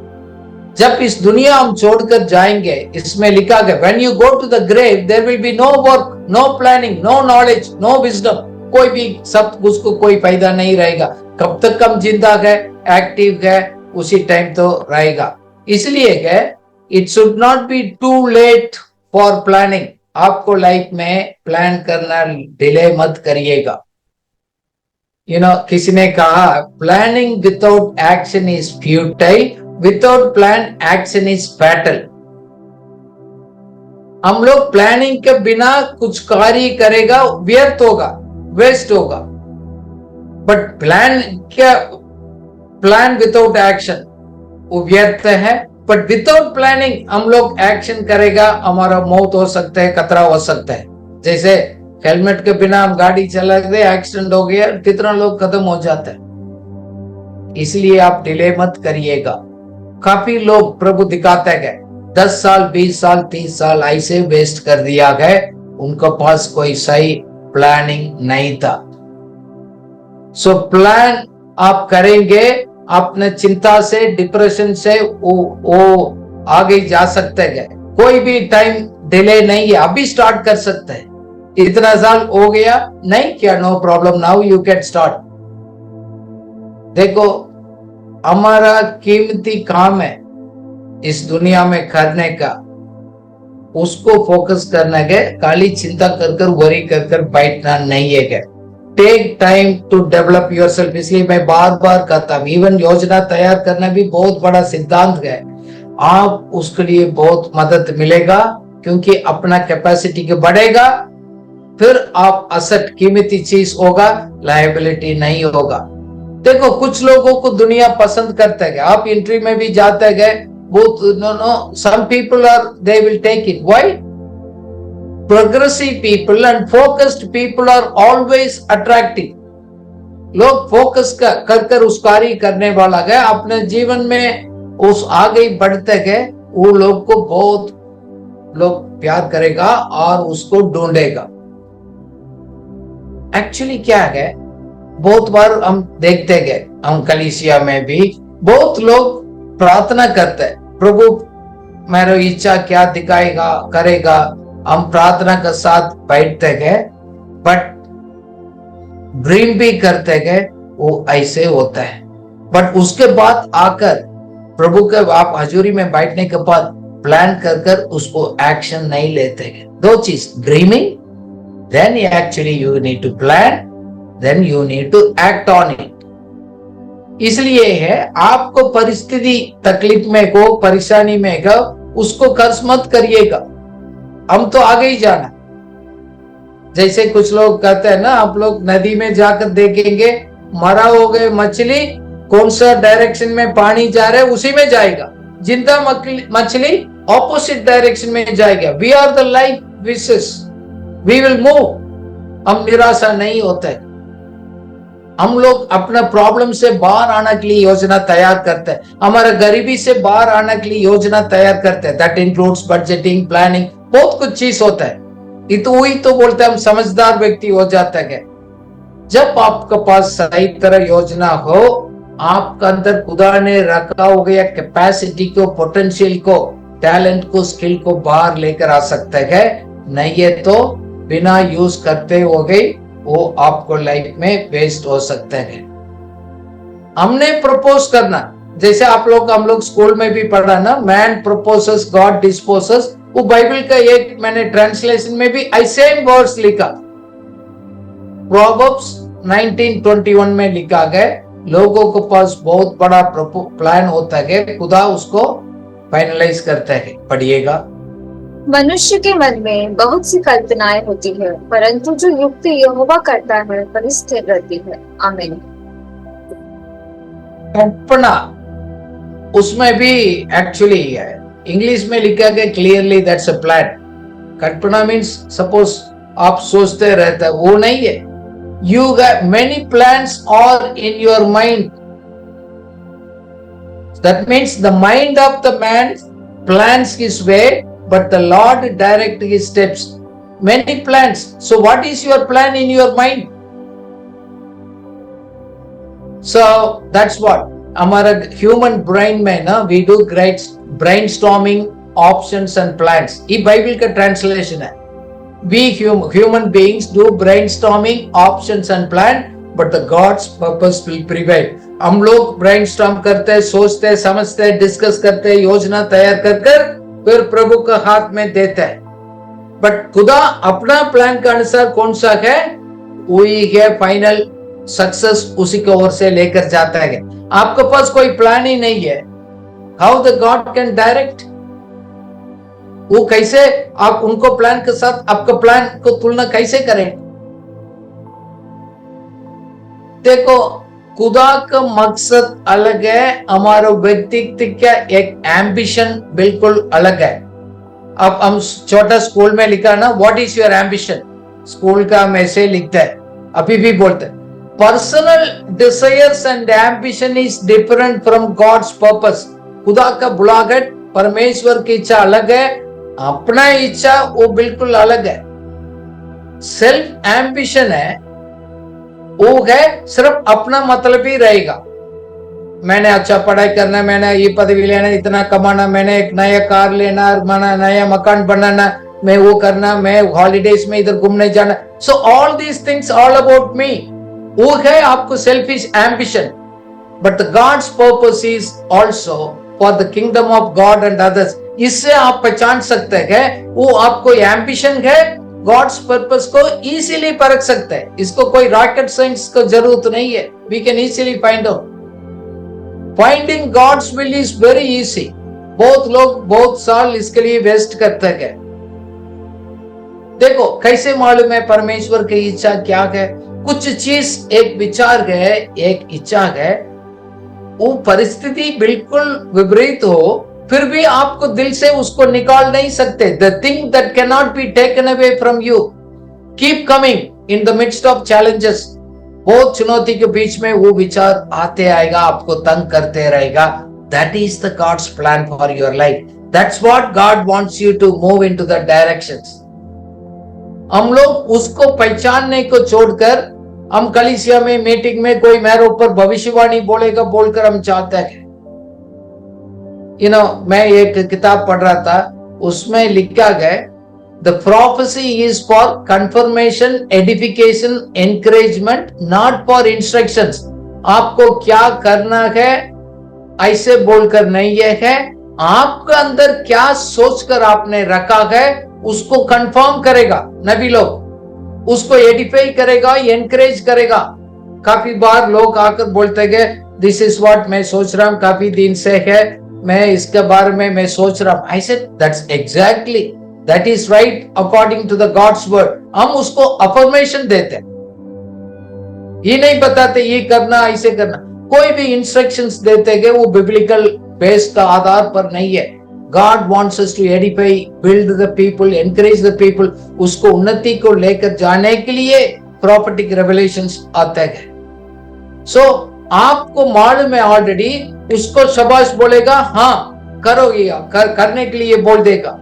जब इस दुनिया हम छोड़कर जाएंगे, इसमें लिखा है when you go to the grave there will be no work, no planning, no knowledge, no wisdom. कोई भी सब उसको कोई फायदा नहीं रहेगा। कब तक हम जिंदा है, एक्टिव है, उसी टाइम तो रहेगा। इसलिए it should not be too late for planning. आपको लाइफ में प्लान करना डिले मत करिएगा। किसी ने कहा planning without action is futile, without plan action is fatal. हम लोग प्लानिंग के बिना कुछ कार्य करेगा व्यर्थ होगा, वेस्ट होगा। बट प्लान विदाउट एक्शन वो व्यर्थ है। बट विदाउट प्लानिंग हम लोग एक्शन करेगा, हमारा मौत हो सकता है, खतरा हो सकता है। जैसे हेलमेट के बिना हम गाड़ी चला गए, एक्सीडेंट हो गया, कितना लोग खत्म हो जाते हैं। इसलिए आप डिले मत करिएगा। काफी लोग प्रभु दिखाते गए 10 साल, 20 साल, 30 साल ऐसे वेस्ट कर दिया गए, उनके पास कोई सही प्लानिंग नहीं था। सो प्लान आप करेंगे, अपने चिंता से, डिप्रेशन से वो आगे जा सकते हैं। कोई भी टाइम डिले नहीं है, अभी स्टार्ट कर सकते हैं। इतना साल हो गया नहीं क्या, no problem, now you can start. देखो हमारा कीमती काम है इस दुनिया में करने का, उसको फोकस करना है। खाली चिंता कर वरी कर बैठना नहीं है। Take time to develop yourself. इसलिए मैं बार बार कहता हूं, इवन योजना तैयार करना भी बहुत बड़ा सिद्धांत है। आप उसके लिए बहुत मदद मिलेगा, क्योंकि अपना कैपेसिटी के बढ़ेगा, फिर आप असेट कीमती चीज होगा, लायबिलिटी नहीं होगा। देखो कुछ लोगों को दुनिया पसंद करते हैं, आप इंटरव्यू में भी जाते गए, बहुत some people are they will take it. Why? Progressive people and focused people are always attractive. लोग फोकस कर उस कार्य करने वाला है, अपने जीवन में उस आगे बढ़ते गए, वो लोग को बहुत लोग प्यार करेगा और उसको ढूंढेगा। एक्चुअली क्या है, बहुत बार हम देखते गए, हम कलीसिया में भी बहुत लोग प्रार्थना करते हैं, प्रभु मेरा इच्छा क्या दिखाएगा, करेगा। हम प्रार्थना के साथ बैठते गए, बट ड्रीम भी करते गए, वो ऐसे होता है। बट उसके बाद आकर प्रभु के आप हजूरी में बैठने के बाद प्लान कर उसको एक्शन नहीं लेते गए। दो चीज, dreaming, then actually you need to plan, then you need to act on it. इसलिए है आपको परिस्थिति तकलीफ में को परेशानी में को उसको कर्ज मत करिएगा, हम तो आगे ही जाना। जैसे कुछ लोग कहते हैं ना, आप लोग नदी में जाकर देखेंगे मरा हो गए मछली कौन सा डायरेक्शन में पानी जा रहा है उसी में जाएगा, जिंदा मछली ऑपोजिट डायरेक्शन में जाएगा। वी आर द लाइफ विशेष, वी विल मूव। हम निराशा नहीं होते, हम लोग अपना प्रॉब्लम से बाहर आने के लिए योजना तैयार करते हैं, हमारा गरीबी से बाहर आने के लिए योजना तैयार करते हैं। दैट इंक्लूड्स बजटिंग, प्लानिंग, बहुत कुछ चीज होता है। ये तो वही तो बोलते हैं हम समझदार व्यक्ति हो जाता है। जब आपके पास सही तरह योजना हो, आपके अंदर खुदा ने रखा हो गया कैपेसिटी को, पोटेंशियल को, टैलेंट को, स्किल को बाहर लेकर आ सकते हैं। नहीं है तो बिना यूज करते हो गई वो आपको लाइफ में वेस्ट हो सकते हैं। हमने प्रपोज करना, जैसे हम लोग स्कूल में भी पढ़ा ना, मैन प्रपोजेस गॉड डिस्पोजेस। वो बाइबल का एक मैंने ट्रांसलेशन में भी सेम वर्ड्स लिखा। प्रोवर्ब्स 19:21 में लिखा गया, लोगों के पास बहुत बड़ा प्लान होता है, खुदा उसको फाइनलाइज करता है। पढ़िएगा। मनुष्य के मन में बहुत सी कल्पनाएं होती है, परंतु जो युक्ति यहोवा करता है वही स्थिर रहती है। आमीन। कल्पना उसमें भी एक्चुअली इंग्लिश में लिखा गया clearly, that's a plan. Kalpana means suppose आप सोचते रहते हैं, वो नहीं है। यू हैव मेनी प्लान्स और in your mind, that means the mind of the man plans his way, but the Lord direct his steps. Many plans. So what is your plan in your mind? So that's what हमारा human brain में ना, we do great brainstorming, options and plans. ये Bible का translation है। We human beings do brainstorming, options and plan, but the God's purpose will prevail. हम लोग brainstorm करते हैं, सोचते हैं, समझते हैं, डिस्कस करते हैं, योजना तैयार कर फिर प्रभु का हाथ में देता है। बट खुदा अपना प्लान के अनुसार कौन सा है, वही है फाइनल सक्सेस, उसी की ओर से लेकर जाता है। आपके पास कोई प्लान ही नहीं है, how the God can direct? वो कैसे आप उनको प्लान के साथ आपका प्लान को तुलना कैसे करें? देखो, खुदा का मकसद अलग है, हमारा व्यक्तित्व का एक एम्बिशन बिल्कुल अलग है। अब हम छोटा स्कूल में लिखा ना, what is your ambition, school का हम ऐसे लिखते हैं, अभी भी बोलते हैं। Personal desires and ambition is different from God's purpose. खुदा का बुलाहट, परमेश्वर की इच्छा अलग है, अपना इच्छा वो बिल्कुल अलग है। सेल्फ एम्बिशन है, वो है सिर्फ अपना मतलब ही रहेगा। मैंने अच्छा पढ़ाई करना, मैंने ये पदवी लेना, इतना कमाना, मैंने एक नया कार लेना, मैंने नया मकान बनाना, मैं वो करना, मैं हॉलीडेज में इधर घूमने जाना। So all these things all about me, वो है आपको selfish ambition. But the gods purpose is also for the kingdom of God and others. इससे आप पहचान सकते हैं वो आपको एम्बिशन है, गॉड्स पर्पस को इजीली परख सकते हैं। इसको कोई रॉकेट साइंस को जरूरत नहीं है, we can easily find out. Finding God's will is very easy. बहुत लोग बहुत साल इसके लिए वेस्ट करते हैं। देखो कैसे मालूम है परमेश्वर की इच्छा क्या है? कुछ चीज एक विचार है, एक इच्छा है, वो परिस्थिति बिल्कुल विपरीत हो, फिर भी आपको दिल से उसको निकाल नहीं सकते। The thing that cannot be taken away from you keep coming in the midst of challenges. बहुत चुनौती के बीच में वो विचार आते आएगा, आपको तंग करते रहेगा। That is the God's plan for your life. That's what God wants you to move into the directions. हम लोग उसको पहचानने को छोड़कर हम कलीसिया में मीटिंग में कोई मेरे ऊपर भविष्यवाणी बोलेगा बोलकर हम चाहते हैं। मैं एक किताब पढ़ रहा था, उसमें लिखा गया the prophecy is for confirmation, edification, encouragement, not for instructions. आपको क्या करना है ऐसे बोलकर नहीं है, आपके अंदर क्या सोचकर आपने रखा है उसको कंफर्म करेगा। नबी लोग उसको एडिफाई करेगा, एनकरेज करेगा। काफी बार लोग आकर बोलते हैं दिस इज व्हाट मैं सोच रहा हूँ, काफी दिन से है मैं इसके बारे में मैं सोच रहा हूँ। I said that's exactly, that is right according to the God's word. हम उसको अफर्मेशन देते हैं, ये नहीं बताते ये करना ऐसे करना। कोई भी इंस्ट्रक्शंस देते हैं वो बिब्लिकल बेस का आधार पर नहीं है। God wants us to edify, build the people, encourage the people। उसको उन्नति को लेकर जाने के लिए prophetic revelations आते हैं। So आपको मालूम है ऑलरेडी, उसको शाबाश बोलेगा, हाँ करो ये, करने के लिए बोल देगा।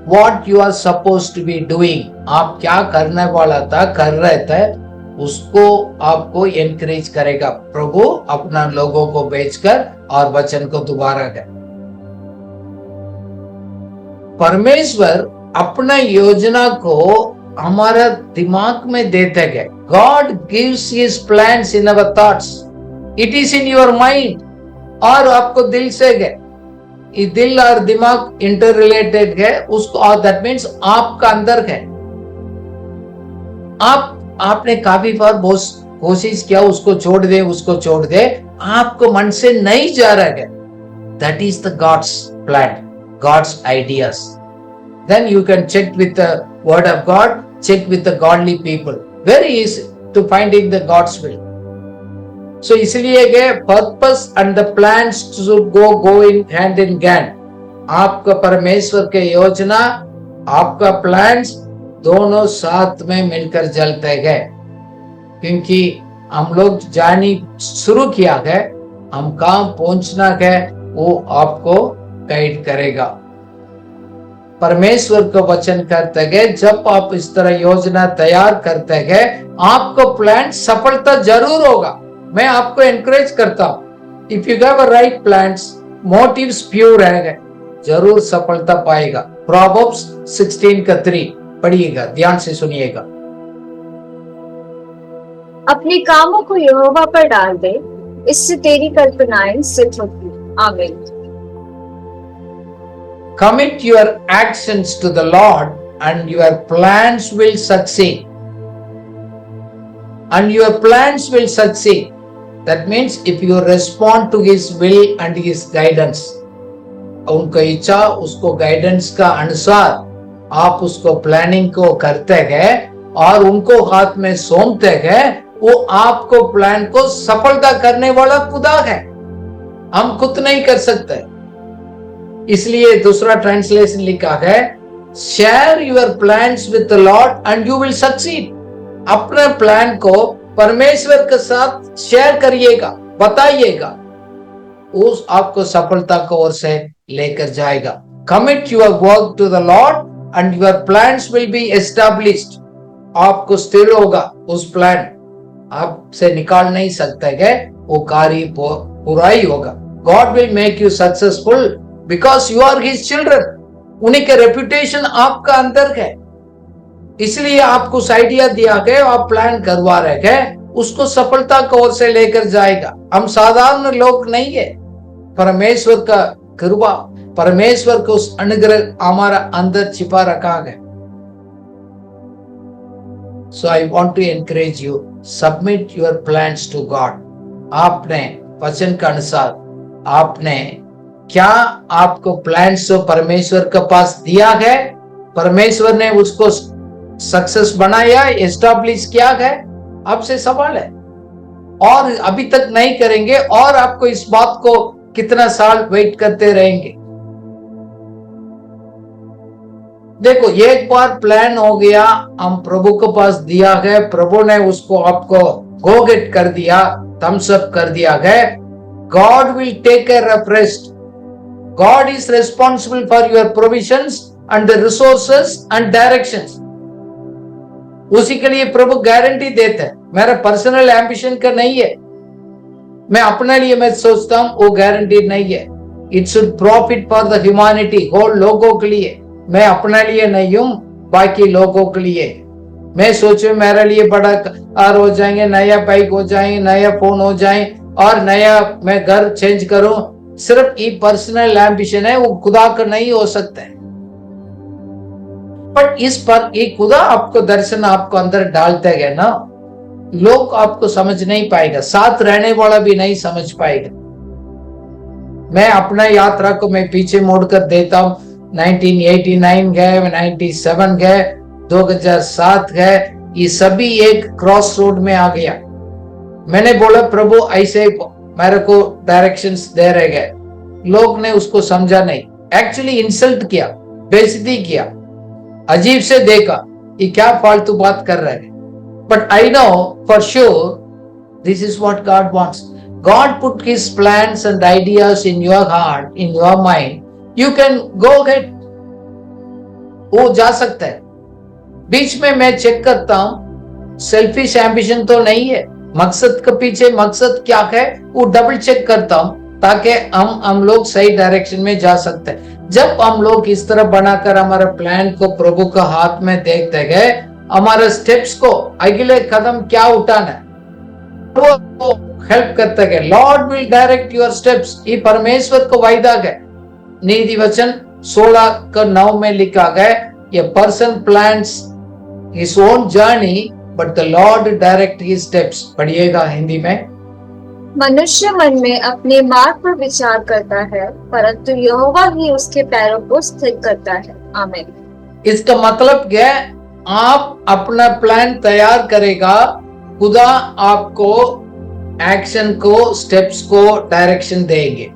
What you are supposed to be doing, आप क्या करने वाला था, कर रहे थे, उसको आपको एनकरेज करेगा प्रभु अपना लोगों को भेजकर और वचन को दोबारा कर। परमेश्वर अपना योजना को हमारा दिमाग में देते गए। God gives his plans in our thoughts, it is in your mind। और आपको दिल से गए, ये दिल और दिमाग इंटर रिलेटेड है उसको, और दैट मीन्स आपका अंदर है। आपने काफी बार बहुत कोशिश किया उसको छोड़ दे, आपको मन से नहीं जा रहा है। That is the God's plan, God's ideas. Then you can check with the word of God, check with the godly people, very easy to finding the God's will. So इसलिए के purpose and the plans should go in hand in hand. आपका परमेश्वर के योजना, आपका plans दोनों साथ में मिलकर चलते गए, क्योंकि हम लोग जानी शुरू किया है, हम कहां पहुंचना है वो आपको गाइड करेगा। परमेश्वर को वचन करते गए, जब आप इस तरह योजना तैयार करते गए, आपको प्लान सफलता जरूर होगा। मैं आपको एनकरेज करता हूं, if you have a right plans, motives pure है, जरूर सफलता पाएगा। प्रोवर्ब्स 16:3 पढ़िएगा, ध्यान से सुनिएगा। अपने कामों को यहोवा पर डाल दे, इससे तेरी कल्पनाएं सिद्ध होती। आमीन। Commit your actions to the Lord and your plans will succeed. And your plans will succeed. That means if you respond to His will and His guidance, उनका इच्छा उसको गाइडेंस का अनुसार आप उसको प्लानिंग को करते हैं और उनको हाथ में सौंपते हैं, वो आपको प्लान को सफलता करने वाला खुदा है। हम खुद नहीं कर सकते। इसलिए दूसरा ट्रांसलेशन लिखा है, share your plans with the Lord and you will succeed. अपने प्लान को परमेश्वर के साथ शेयर करिएगा, बताइएगा, उस आपको सफलता को ओर से लेकर जाएगा। Commit your work to the Lord and your plans will be established. आपको स्थिर होगा उस प्लान, आपसे निकाल नहीं सकते है, वो कार्य पूरा ही होगा। God will make you successful because you are his children. उन्हीं के रेपुटेशन आपका अंदर है, इसलिए आपको उस आइडिया दिया गया, आप प्लान करवा रहे हैं, उसको सफलता की ओर से लेकर जाएगा। हम साधारण लोग नहीं है, परमेश्वर का कृपा, परमेश्वर को उस अनुग्रह हमारा अंदर छिपा रखा है। So I want to encourage you, submit your plans to God। आपने वचन के अनुसार आपने क्या आपको प्लान्स जो परमेश्वर के पास दिया है, परमेश्वर ने उसको सक्सेस बनाया, एस्टैब्लिश किया है, आपसे सवाल है। और अभी तक नहीं करेंगे और आपको इस बात को कितना साल वेट करते रहेंगे। देखो, एक बार प्लान हो गया, हम प्रभु के पास दिया है, प्रभु ने उसको आपको गो गेट कर दिया, थम्स अप कर दिया है। God will take care of rest. God is responsible for your provisions and the resources and directions. उसी के लिए प्रभु गारंटी देते हैं। मेरा पर्सनल एम्बिशन का नहीं है, मैं अपने लिए मैं सोचता हूं, वो गारंटी नहीं है। It should profit for the humanity, whole लोगों के लिए। मैं अपने लिए नहीं हूं, बाकी लोगों के लिए। मैं सोचूं मेरे लिए बड़ा कार हो जाएंगे, नया बाइक हो जाएंगे, नया फोन हो जाए और नया मैं घर चेंज करूं, सिर्फ ये पर्सनल एम्बिशन है, वो खुदा का नहीं हो सकता है। पर इस पर ये खुदा आपको दर्शन आपको अंदर डालते गए ना, लोग आपको समझ नहीं पाएगा, साथ रहने वाला भी नहीं समझ पाएगा। मैं अपना यात्रा को मैं पीछे मोड़कर देता हूं। 1989 गए, 97 गए, 2007 गए, ये सभी एक क्रॉस रोड में आ गया। मैंने बोला प्रभु ऐसे मेरे को डायरेक्शंस दे रहे गए, लोग ने उसको समझा नहीं, एक्चुअली इंसल्ट किया, बेइज्जती किया, अजीब से देखा, ये क्या फालतू बात कर रहे हैं। But I know for sure this is what God wants. God put his plans and ideas in your heart, in your mind. You can go ahead. वो जा सकता है। बीच में मैं चेक करता हूं, सेल्फिश एम्बिशन तो नहीं है, मकसद के पीछे मकसद क्या है वो डबल चेक करता हूं, ताकि हम लोग सही डायरेक्शन में जा सकते हैं। जब हम लोग इस तरह बनाकर हमारे प्लान को प्रभु का हाथ में देखते गए, हमारे स्टेप्स को अगले कदम क्या उठाना है वो हेल्प करते गए। Lord will direct your steps, ये परमेश्वर को वायदा है। नीति वचन 16:9 में लिखा गया, ये person plans his own journey but the Lord direct his steps. पढ़िएगा हिंदी में। मनुष्य मन में अपने मार्ग पर विचार करता है, परंतु यहोवा ही उसके पैरों को स्थिर करता है। आमीन। इसका मतलब क्या है? आप अपना प्लान तैयार करेगा, खुदा आपको एक्शन को, स्टेप्स को डायरेक्शन देंगे।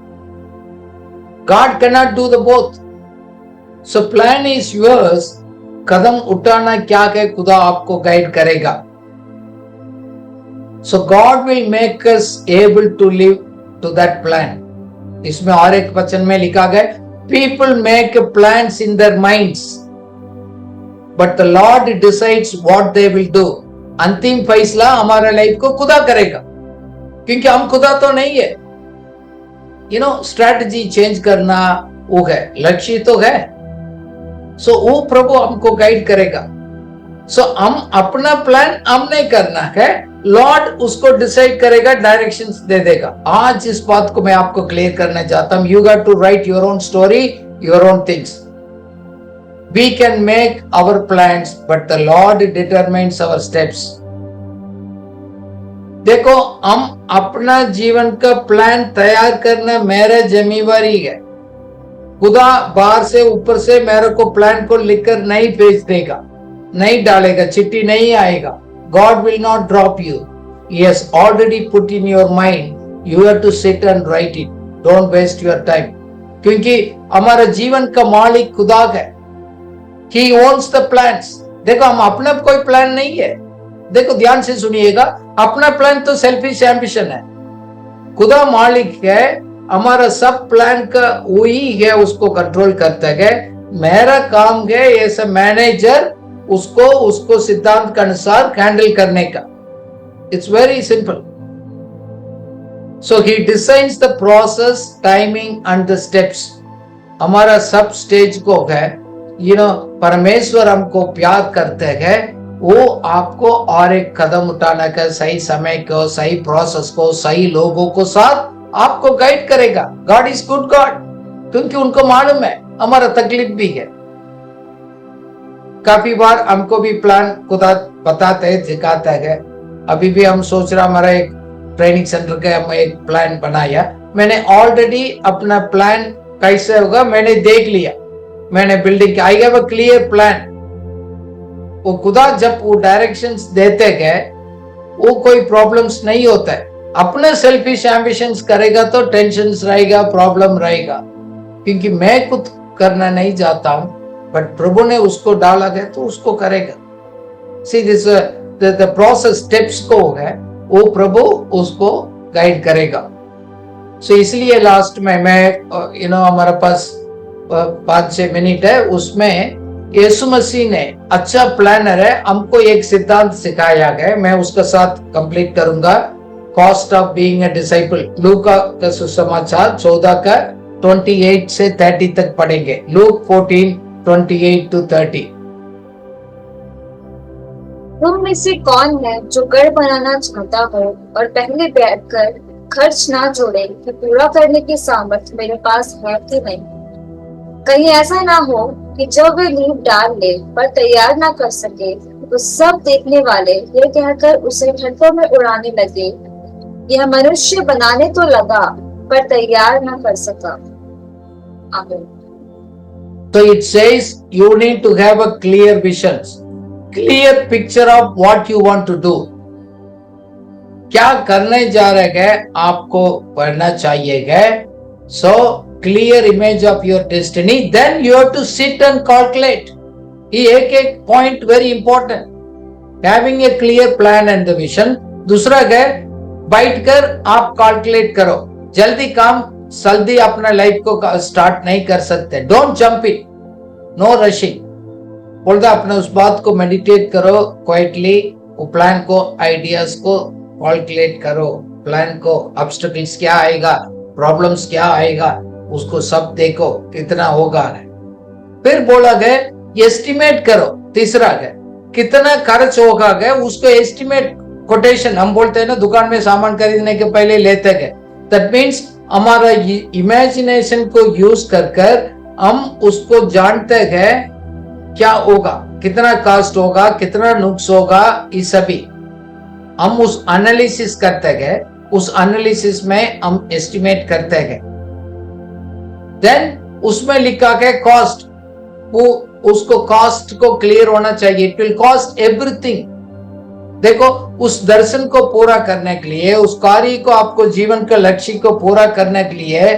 God can not do the both, so plan is yours. कदम उठाना क्या है, खुदा आपको गाइड करेगा। So God will make us able to live to that plan. इसमें और एक वचन में लिखा गया, people make plans in their minds but the Lord decides what they will do. अंतिम फैसला हमारे लाइफ को खुदा करेगा, क्योंकि हम खुदा तो नहीं है। स्ट्रैटेजी चेंज करना वो है, लक्ष्य तो है। सो वो प्रभु हमको गाइड करेगा। सो हम अपना प्लान हम नहीं करना है, लॉर्ड उसको डिसाइड करेगा, डायरेक्शंस दे देगा। आज इस बात को मैं आपको क्लियर करना चाहता हूं। You got to write your own story, your own things. We can make our plans, but the Lord determines our steps. देखो, हम अपना जीवन का प्लान तैयार करना मेरा जिम्मेवारी है। खुदा बाहर से ऊपर से मेरे को प्लान को लिखकर नहीं भेज देगा, नहीं डालेगा, चिट्ठी नहीं आएगा। God will not drop you. He has already put in your mind. You have to sit and write it. Don't waste your time. क्योंकि हमारा जीवन का मालिक खुदा है। He owns the plans. देखो, हम अपना कोई प्लान नहीं है। देखो ध्यान से सुनिएगा, अपना प्लान तो सेल्फिश एम्बिशन है। खुदा मालिक है, हमारा सब प्लान का वही है, उसको कंट्रोल करता है। मेरा काम है एज अ मैनेजर उसको सिद्धांत के अनुसार हैंडल करने का। It's very simple. So he decides the process, timing and the steps. हमारा सब स्टेज को है, परमेश्वर हमको प्यार करते हैं, वो आपको और एक कदम उठाने का, सही समय को, सही प्रोसेस को, सही लोगों को साथ आपको गाइड करेगा। गॉड इज गुड गॉड, क्योंकि उनको मालूम है हमारा तकलीफ भी है। काफी बार हमको भी प्लान खुदा बताते हैं, दिखाता है। अभी भी हम सोच रहा, हमारा एक ट्रेनिंग सेंटर का हम एक प्लान बनाया। मैंने ऑलरेडी अपना प्लान कैसे होगा मैंने देख लिया। मैंने building I have a clear plan. वो खुदा जब वो डायरेक्शंस देते गए, वो कोई प्रॉब्लम्स नहीं होता है। अपने सेल्फिश एम्बिशंस करेगा तो टेंशन्स रहेगा, प्रॉब्लम रहेगा, क्योंकि मैं खुद करना नहीं चाहता हूं, बट प्रभु ने उसको डाला है तो उसको करेगा। See this the process, steps को है वो प्रभु उसको गाइड करेगा। सो इसलिए लास्ट में मैं हमारे पास 5-6 मिनट है, उसमें यीशु मसीह ने अच्छा प्लानर है, हमको एक सिद्धांत सिखाया गया, मैं उसका साथ कंप्लीट करूंगा। Cost of being a disciple, लूका का सुसमाचार 14:28 से 30 तक पढ़ेंगे। Look 14:28 to 30। तुम में से कौन है जो घर बनाना चाहता हो और पहले बैठकर खर्च ना जोड़े कि पूरा करने की सामर्थ्य मेरे पास है कि नहीं? कहीं ऐसा ना हो कि जब वे नींव डाल ले पर तैयार ना कर सके तो सब देखने वाले यह कहकर उसे ठट्ठों में उड़ाने लगे, यह मनुष्य बनाने तो लगा पर तैयार ना कर सका। आमीन। So it says you need to have a clear visions, clear picture of what you want to do. क्या करने जा रहे हैं आपको पढ़ना चाहिए। So clear image of your destiny, then you have to sit and calculate. ये एक point very important. Having a clear plan and the vision. दूसरा है बैठकर आप calculate करो। जल्दी काम जल्दी अपना लाइफ को स्टार्ट नहीं कर सकते। Don't jump it, no rushing. बोलता अपने उस बात को मेडिटेट करो क्वाइटली, वो प्लान को आइडियाज को कैलकुलेट करो, प्लान को ऑब्स्टेकल्स क्या आएगा, प्रॉब्लम्स क्या आएगा, उसको सब देखो कितना होगा। फिर बोला गया एस्टिमेट करो। तीसरा है कितना खर्च होगा गए उसको एस्टिमेट कोटेशन, हम बोलते हैं ना दुकान में सामान खरीदने के पहले लेते गए। दैट मीन्स हमारा इमेजिनेशन को यूज कर हम उसको जानते हैं क्या होगा, कितना कॉस्ट होगा, कितना नुक्स होगा, ये सभी हम उस एनालिसिस करते हैं। उस एनालिसिस में हम एस्टिमेट करते हैं। देन उसमें लिखा है कॉस्ट, वो उसको कॉस्ट को क्लियर होना चाहिए। It will cost everything. देखो उस दर्शन को पूरा करने के लिए, उस कार्य को, आपको जीवन के लक्ष्य को पूरा करने के लिए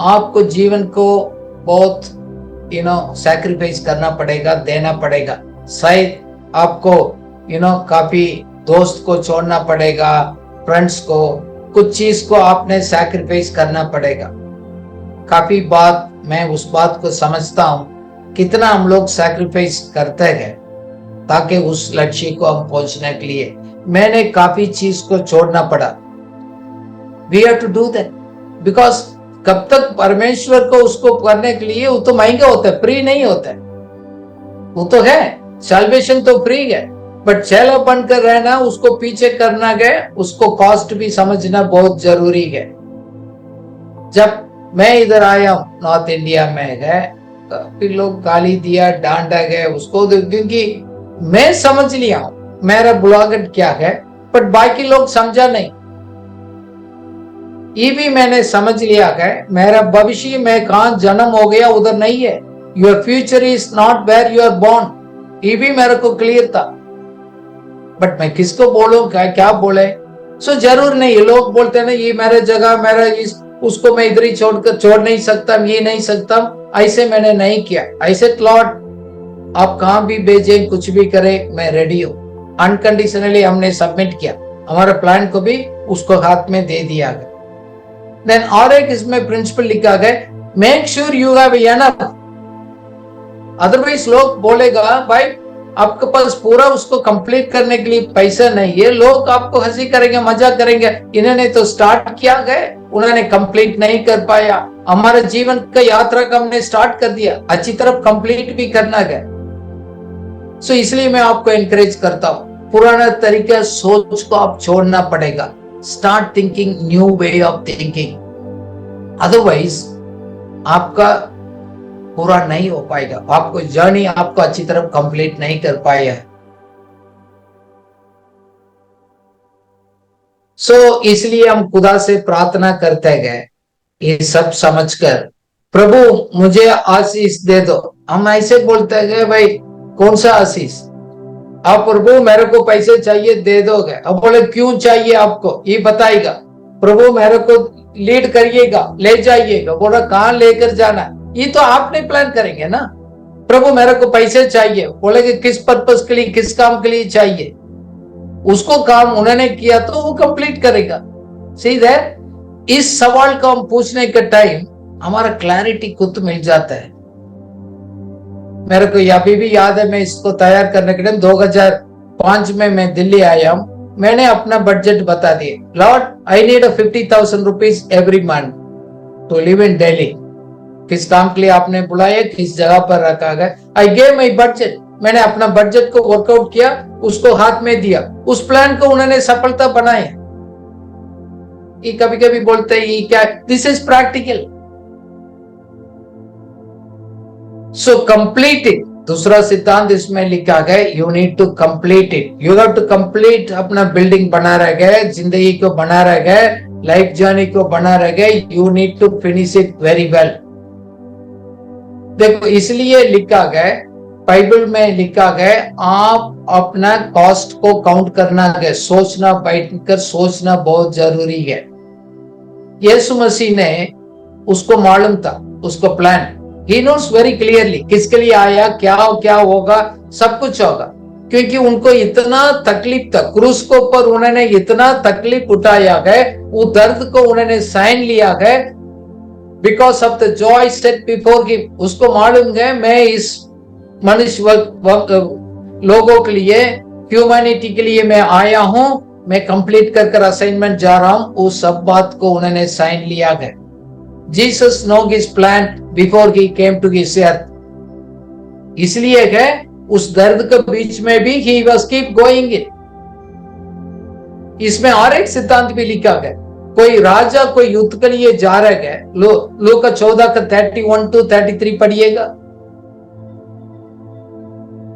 आपको जीवन को बहुत सैक्रिफाइस करना पड़ेगा, देना पड़ेगा। शायद आपको काफी दोस्त को छोड़ना पड़ेगा, फ्रेंड्स को, कुछ चीज को आपने सैक्रिफाइस करना पड़ेगा। काफी बात मैं उस बात को समझता हूं कितना हम लोग सैक्रिफाइस करते हैं ताकि उस लक्ष्य को हम पहुंचने के लिए। मैंने काफी चीज को छोड़ना पड़ा। We have to do that because कब तक परमेश्वर को उसको करने के लिए वो तो महंगा होता है, फ्री नहीं होता है। वो तो है, सैल्वेशन तो फ्री है, बट चेला बनकर रहना, उसको पीछे करना गए, उसको कॉस्ट भी समझना बहुत जरूरी है। जब मैं इधर आया हूं नॉर्थ इंडिया में गए, काफी लोग गाली दिया, डांटा गए उसको, क्योंकि मैं समझ लिया हूं मेरा बुलागट क्या है, बट बाकी लोग समझा नहीं। ये भी मैंने समझ लिया है मेरा भविष्य में कहां जन्म हो गया उधर नहीं है। Your future is not where you are born, ये भी मेरे को क्लियर था। बट मैं किसको बोलूं, क्या बोले। सो जरूर नहीं, लोग बोलते ना ये मेरा जगह, मेरा उसको मैं इधर ही छोड़ नहीं सकता, ये नहीं सकता। ऐसे मैंने नहीं किया। ऐसे लॉर्ड आप कहां भी भेजे, कुछ भी करे, मैं रेडी हूं। अनकंडीशनली हमने सबमिट किया, हमारा प्लान को भी उसको हाथ में दे दिया गया। देन और एक इसमें प्रिंसिपल लिखा गया, make sure you have enough. Otherwise लोग बोलेगा भाई आपके पास पूरा उसको कंप्लीट करने के लिए पैसा नहीं है, लोग आपको हंसी करेंगे, मजाक करेंगे, इन्होंने तो स्टार्ट किया गए, उन्होंने कंप्लीट नहीं कर पाया। हमारे जीवन का यात्रा का हमने स्टार्ट कर दिया, अच्छी तरफ कंप्लीट भी करना है। सो इसलिए मैं आपको एनकरेज करता हूं, पुराना तरीका सोच को आप छोड़ना पड़ेगा। Start thinking new way of thinking, otherwise आपका पूरा नहीं हो पाएगा, आपको जर्नी आपको अच्छी तरह कंप्लीट नहीं कर पाया। सो इसलिए हम खुदा से प्रार्थना करते गए ये सब समझकर, प्रभु मुझे आशीष दे दो। हम ऐसे बोलते गए भाई कौन सा आशीष, आप प्रभु मेरे को पैसे चाहिए दे दोगे। अब बोले क्यों चाहिए आपको, ये बताएगा। प्रभु मेरे को लीड करिएगा, ले जाइएगा। बोला कहां लेकर जाना, ये तो आपने प्लान करेंगे ना। प्रभु मेरे को पैसे चाहिए, बोले कि किस पर्पस के लिए, किस काम के लिए चाहिए, उसको काम उन्होंने किया तो वो कंप्लीट करेगा। सीधे इस सवाल को हम पूछने के टाइम हमारा क्लैरिटी खुद मिल जाता है। मेरे को अभी भी याद है, मैं इसको तैयार करने के टाइम 2005 में मैं दिल्ली आया हूं। मैंने अपना बजट बता दिया, Lord I need 50,000 rupees every month to live in Delhi. किस काम के लिए आपने बुलाया, किस जगह पर रखा गया। आई गेव माई बजट, मैंने अपना बजट को वर्कआउट किया, उसको हाथ में दिया, उस प्लान को उन्होंने सफलता बनाया। ये कभी कभी बोलते हैं ये क्या, this is practical. So complete it. दूसरा सिद्धांत इसमें लिखा गया, you need to complete it. You have to complete अपना बिल्डिंग बना रह गए, जिंदगी को बना रह गए, लाइफ जर्नी को बना रह गए। You need to finish it very well. देखो इसलिए लिखा गया, बाइबल में लिखा गया, आप अपना कॉस्ट को काउंट करना है, सोचना, बैठकर सोचना बहुत जरूरी है। यीशु मसीह ने उसको मालूम था, उसको plan, he knows very clearly किसके लिए आया, क्या क्या होगा, सब कुछ होगा। क्योंकि उनको इतना तकलीफ था, क्रूस को ऊपर उन्होंने इतना तकलीफ उठाया गए, वो दर्द को उन्होंने सहन लिया गए, because of the Joy set before him. उसको मालूम है मैं इस मनुष्य लोगों के लिए, ह्यूमैनिटी के लिए मैं आया हूं, मैं कंप्लीट कर असाइनमेंट जा रहा हूं। वो सब बात को उन्होंने साइन लिया गया। Jesus know his plan before he came to his earth. इसलिए है उस दर्द के बीच में भी he was keep going it. इसमें और एक सिद्धांत भी लिखा गया, कोई राजा कोई युद्ध के लिए जा रहा है, लूका 14 का 31 to 33 पढ़िएगा।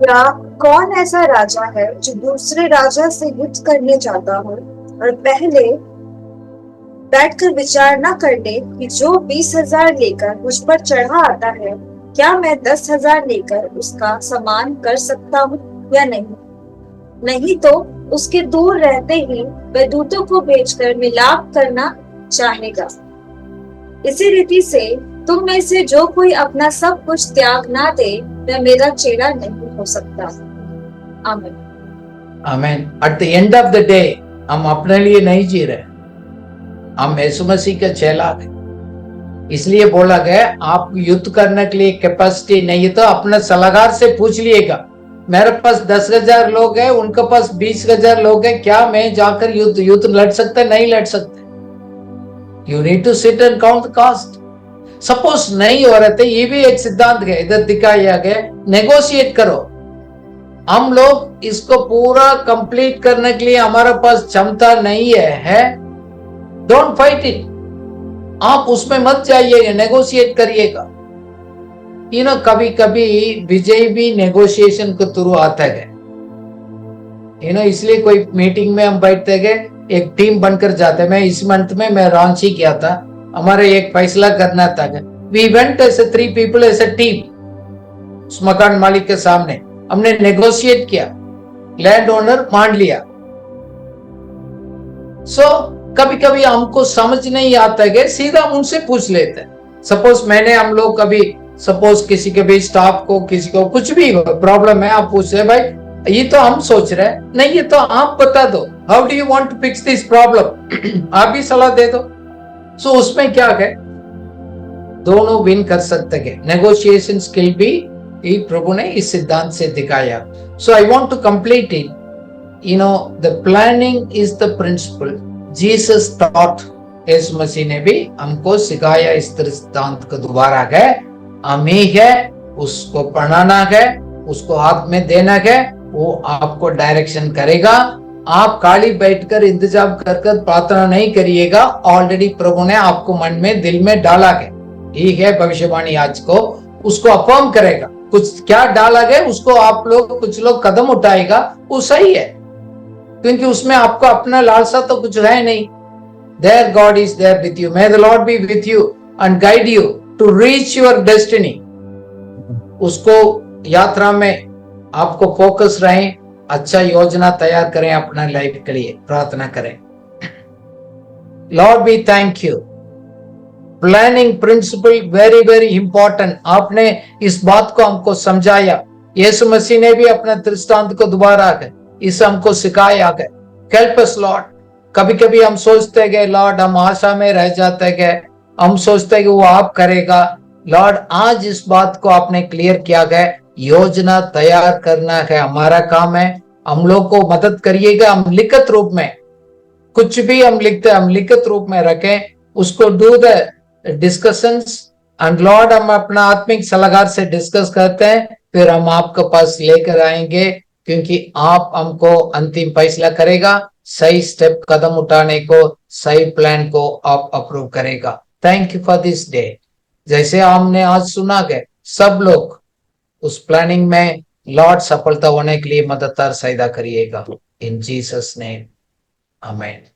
या कौन ऐसा राजा है जो दूसरे राजा से युद्ध करने जाता हो और पहले बैठकर विचार न कर ले कि जो 20,000 लेकर मुझ पर चढ़ा आता है, क्या मैं 10,000 लेकर उसका सम्मान कर सकता हूँ या नहीं? नहीं तो उसके दूर रहते ही वह दूतों को भेजकर मिलाप करना चाहेगा। इसी रीति से तुम में से जो कोई अपना सब कुछ त्याग ना दे, वह मेरा चेला नहीं हो सकता। आमीन। आमीन। At the end of the day हम अपने लिए नहीं जी रहे, हम यीशु मसीह का चेला है। इसलिए बोला गया, आप युद्ध करने के लिए कैपेसिटी नहीं है तो अपने सलाहकार से पूछ लिएगा, मेरे पास 10,000 लोग हैं, उनके पास 20,000 लोग हैं, क्या मैं जाकर युद्ध लड़ सकता? नहीं लड़ सकते। You need to sit and count the cost. Suppose नहीं हो रहे थे, ये भी एक सिद्धांत है, इधर दिखाया गया, नेगोशिएट करो। हम लोग इसको पूरा कंप्लीट करने के लिए हमारे पास क्षमता नहीं है, डोंट फाइट इट। आप उसमें मत जाइएगा, नेगोशिएट करिएगा। कभी कभी विजय भी नेगोशिएशन के थ्रू आता है। इसलिए कोई मीटिंग में हम बैठते गए, एक टीम बनकर जाते। मैं इस मंथ में मैं रांची गया था, हमारे एक फैसला करना था। We went as 3 people as a team उस मकान मालिक के सामने। हमने नेगोशिएट किया, लैंड ओनर मान लिया। कभी कभी हमको समझ नहीं आता है, सीधा उनसे पूछ लेते हैं। सपोज मैंने हम लोग कभी सपोज किसी के भी स्टाफ को, किसी को कुछ भी प्रॉब्लम है, आप पूछ रहे भाई ये तो हम सोच रहे हैं, नहीं ये तो आप बता दो, how do you want to fix this problem, आप भी सलाह दे दो। सो उसमें क्या है, दोनों विन कर सकते हैं। नेगोशिएशन स्किल भी प्रभु ने इस सिद्धांत से दिखाया। So I want to complete it. The planning is the principle Jesus taught. Yeshu Masih ने भी हमको सिखाया इस सिद्धांत को दोबारा है, हमें है उसको पढ़ाना है, उसको हाथ में देना है, वो आपको डायरेक्शन करेगा। आप खाली बैठकर इंतजाम कर प्रार्थना नहीं करिएगा, ऑलरेडी प्रभु ने आपको मन में दिल में डाला है। ठीक है, भविष्यवाणी आज को उसको अफर्म करेगा। कुछ क्या डाला गया उसको आप लोग कुछ लोग कदम उठाएगा, वो सही है, क्योंकि उसमें आपको अपना लालसा तो कुछ है नहीं। There God is there with you. May the Lord be with you and guide you to reach your destiny. उसको यात्रा में आपको फोकस रहें, अच्छा योजना तैयार करें अपना लाइफ के लिए, प्रार्थना करें। Lord we thank you. Planning principle very very important. आपने इस बात को हमको समझाया। यीशु मसीह ने भी अपना दृष्टांत को दोबारा इस हमको सिखाया है। Help us Lord. कभी कभी हम सोचते गए लॉर्ड, हम आशा में रह जाते गए, हम सोचते कि वो आप करेगा। लॉर्ड आज इस बात को आपने क्लियर किया गया, योजना तैयार करना है हमारा काम है। हम लोग को मदद करिएगा। हम लिखित रूप में कुछ भी हम लिखते, हम लिखित रूप में रखें, उसको do the discussions and Lord हम अपना आत्मिक सलाहकार से डिस्कस करते हैं, फिर हम आपके पास लेकर आएंगे, क्योंकि आप हमको अंतिम फैसला करेगा, सही स्टेप कदम उठाने को, सही प्लान को आप अप्रूव करेगा। Thank you for this day. जैसे हमने आज सुना गया, सब लोग उस प्लानिंग में लॉर्ड सफलता होने के लिए मददगार सहायता करिएगा। इन जीसस नेम, आमेन।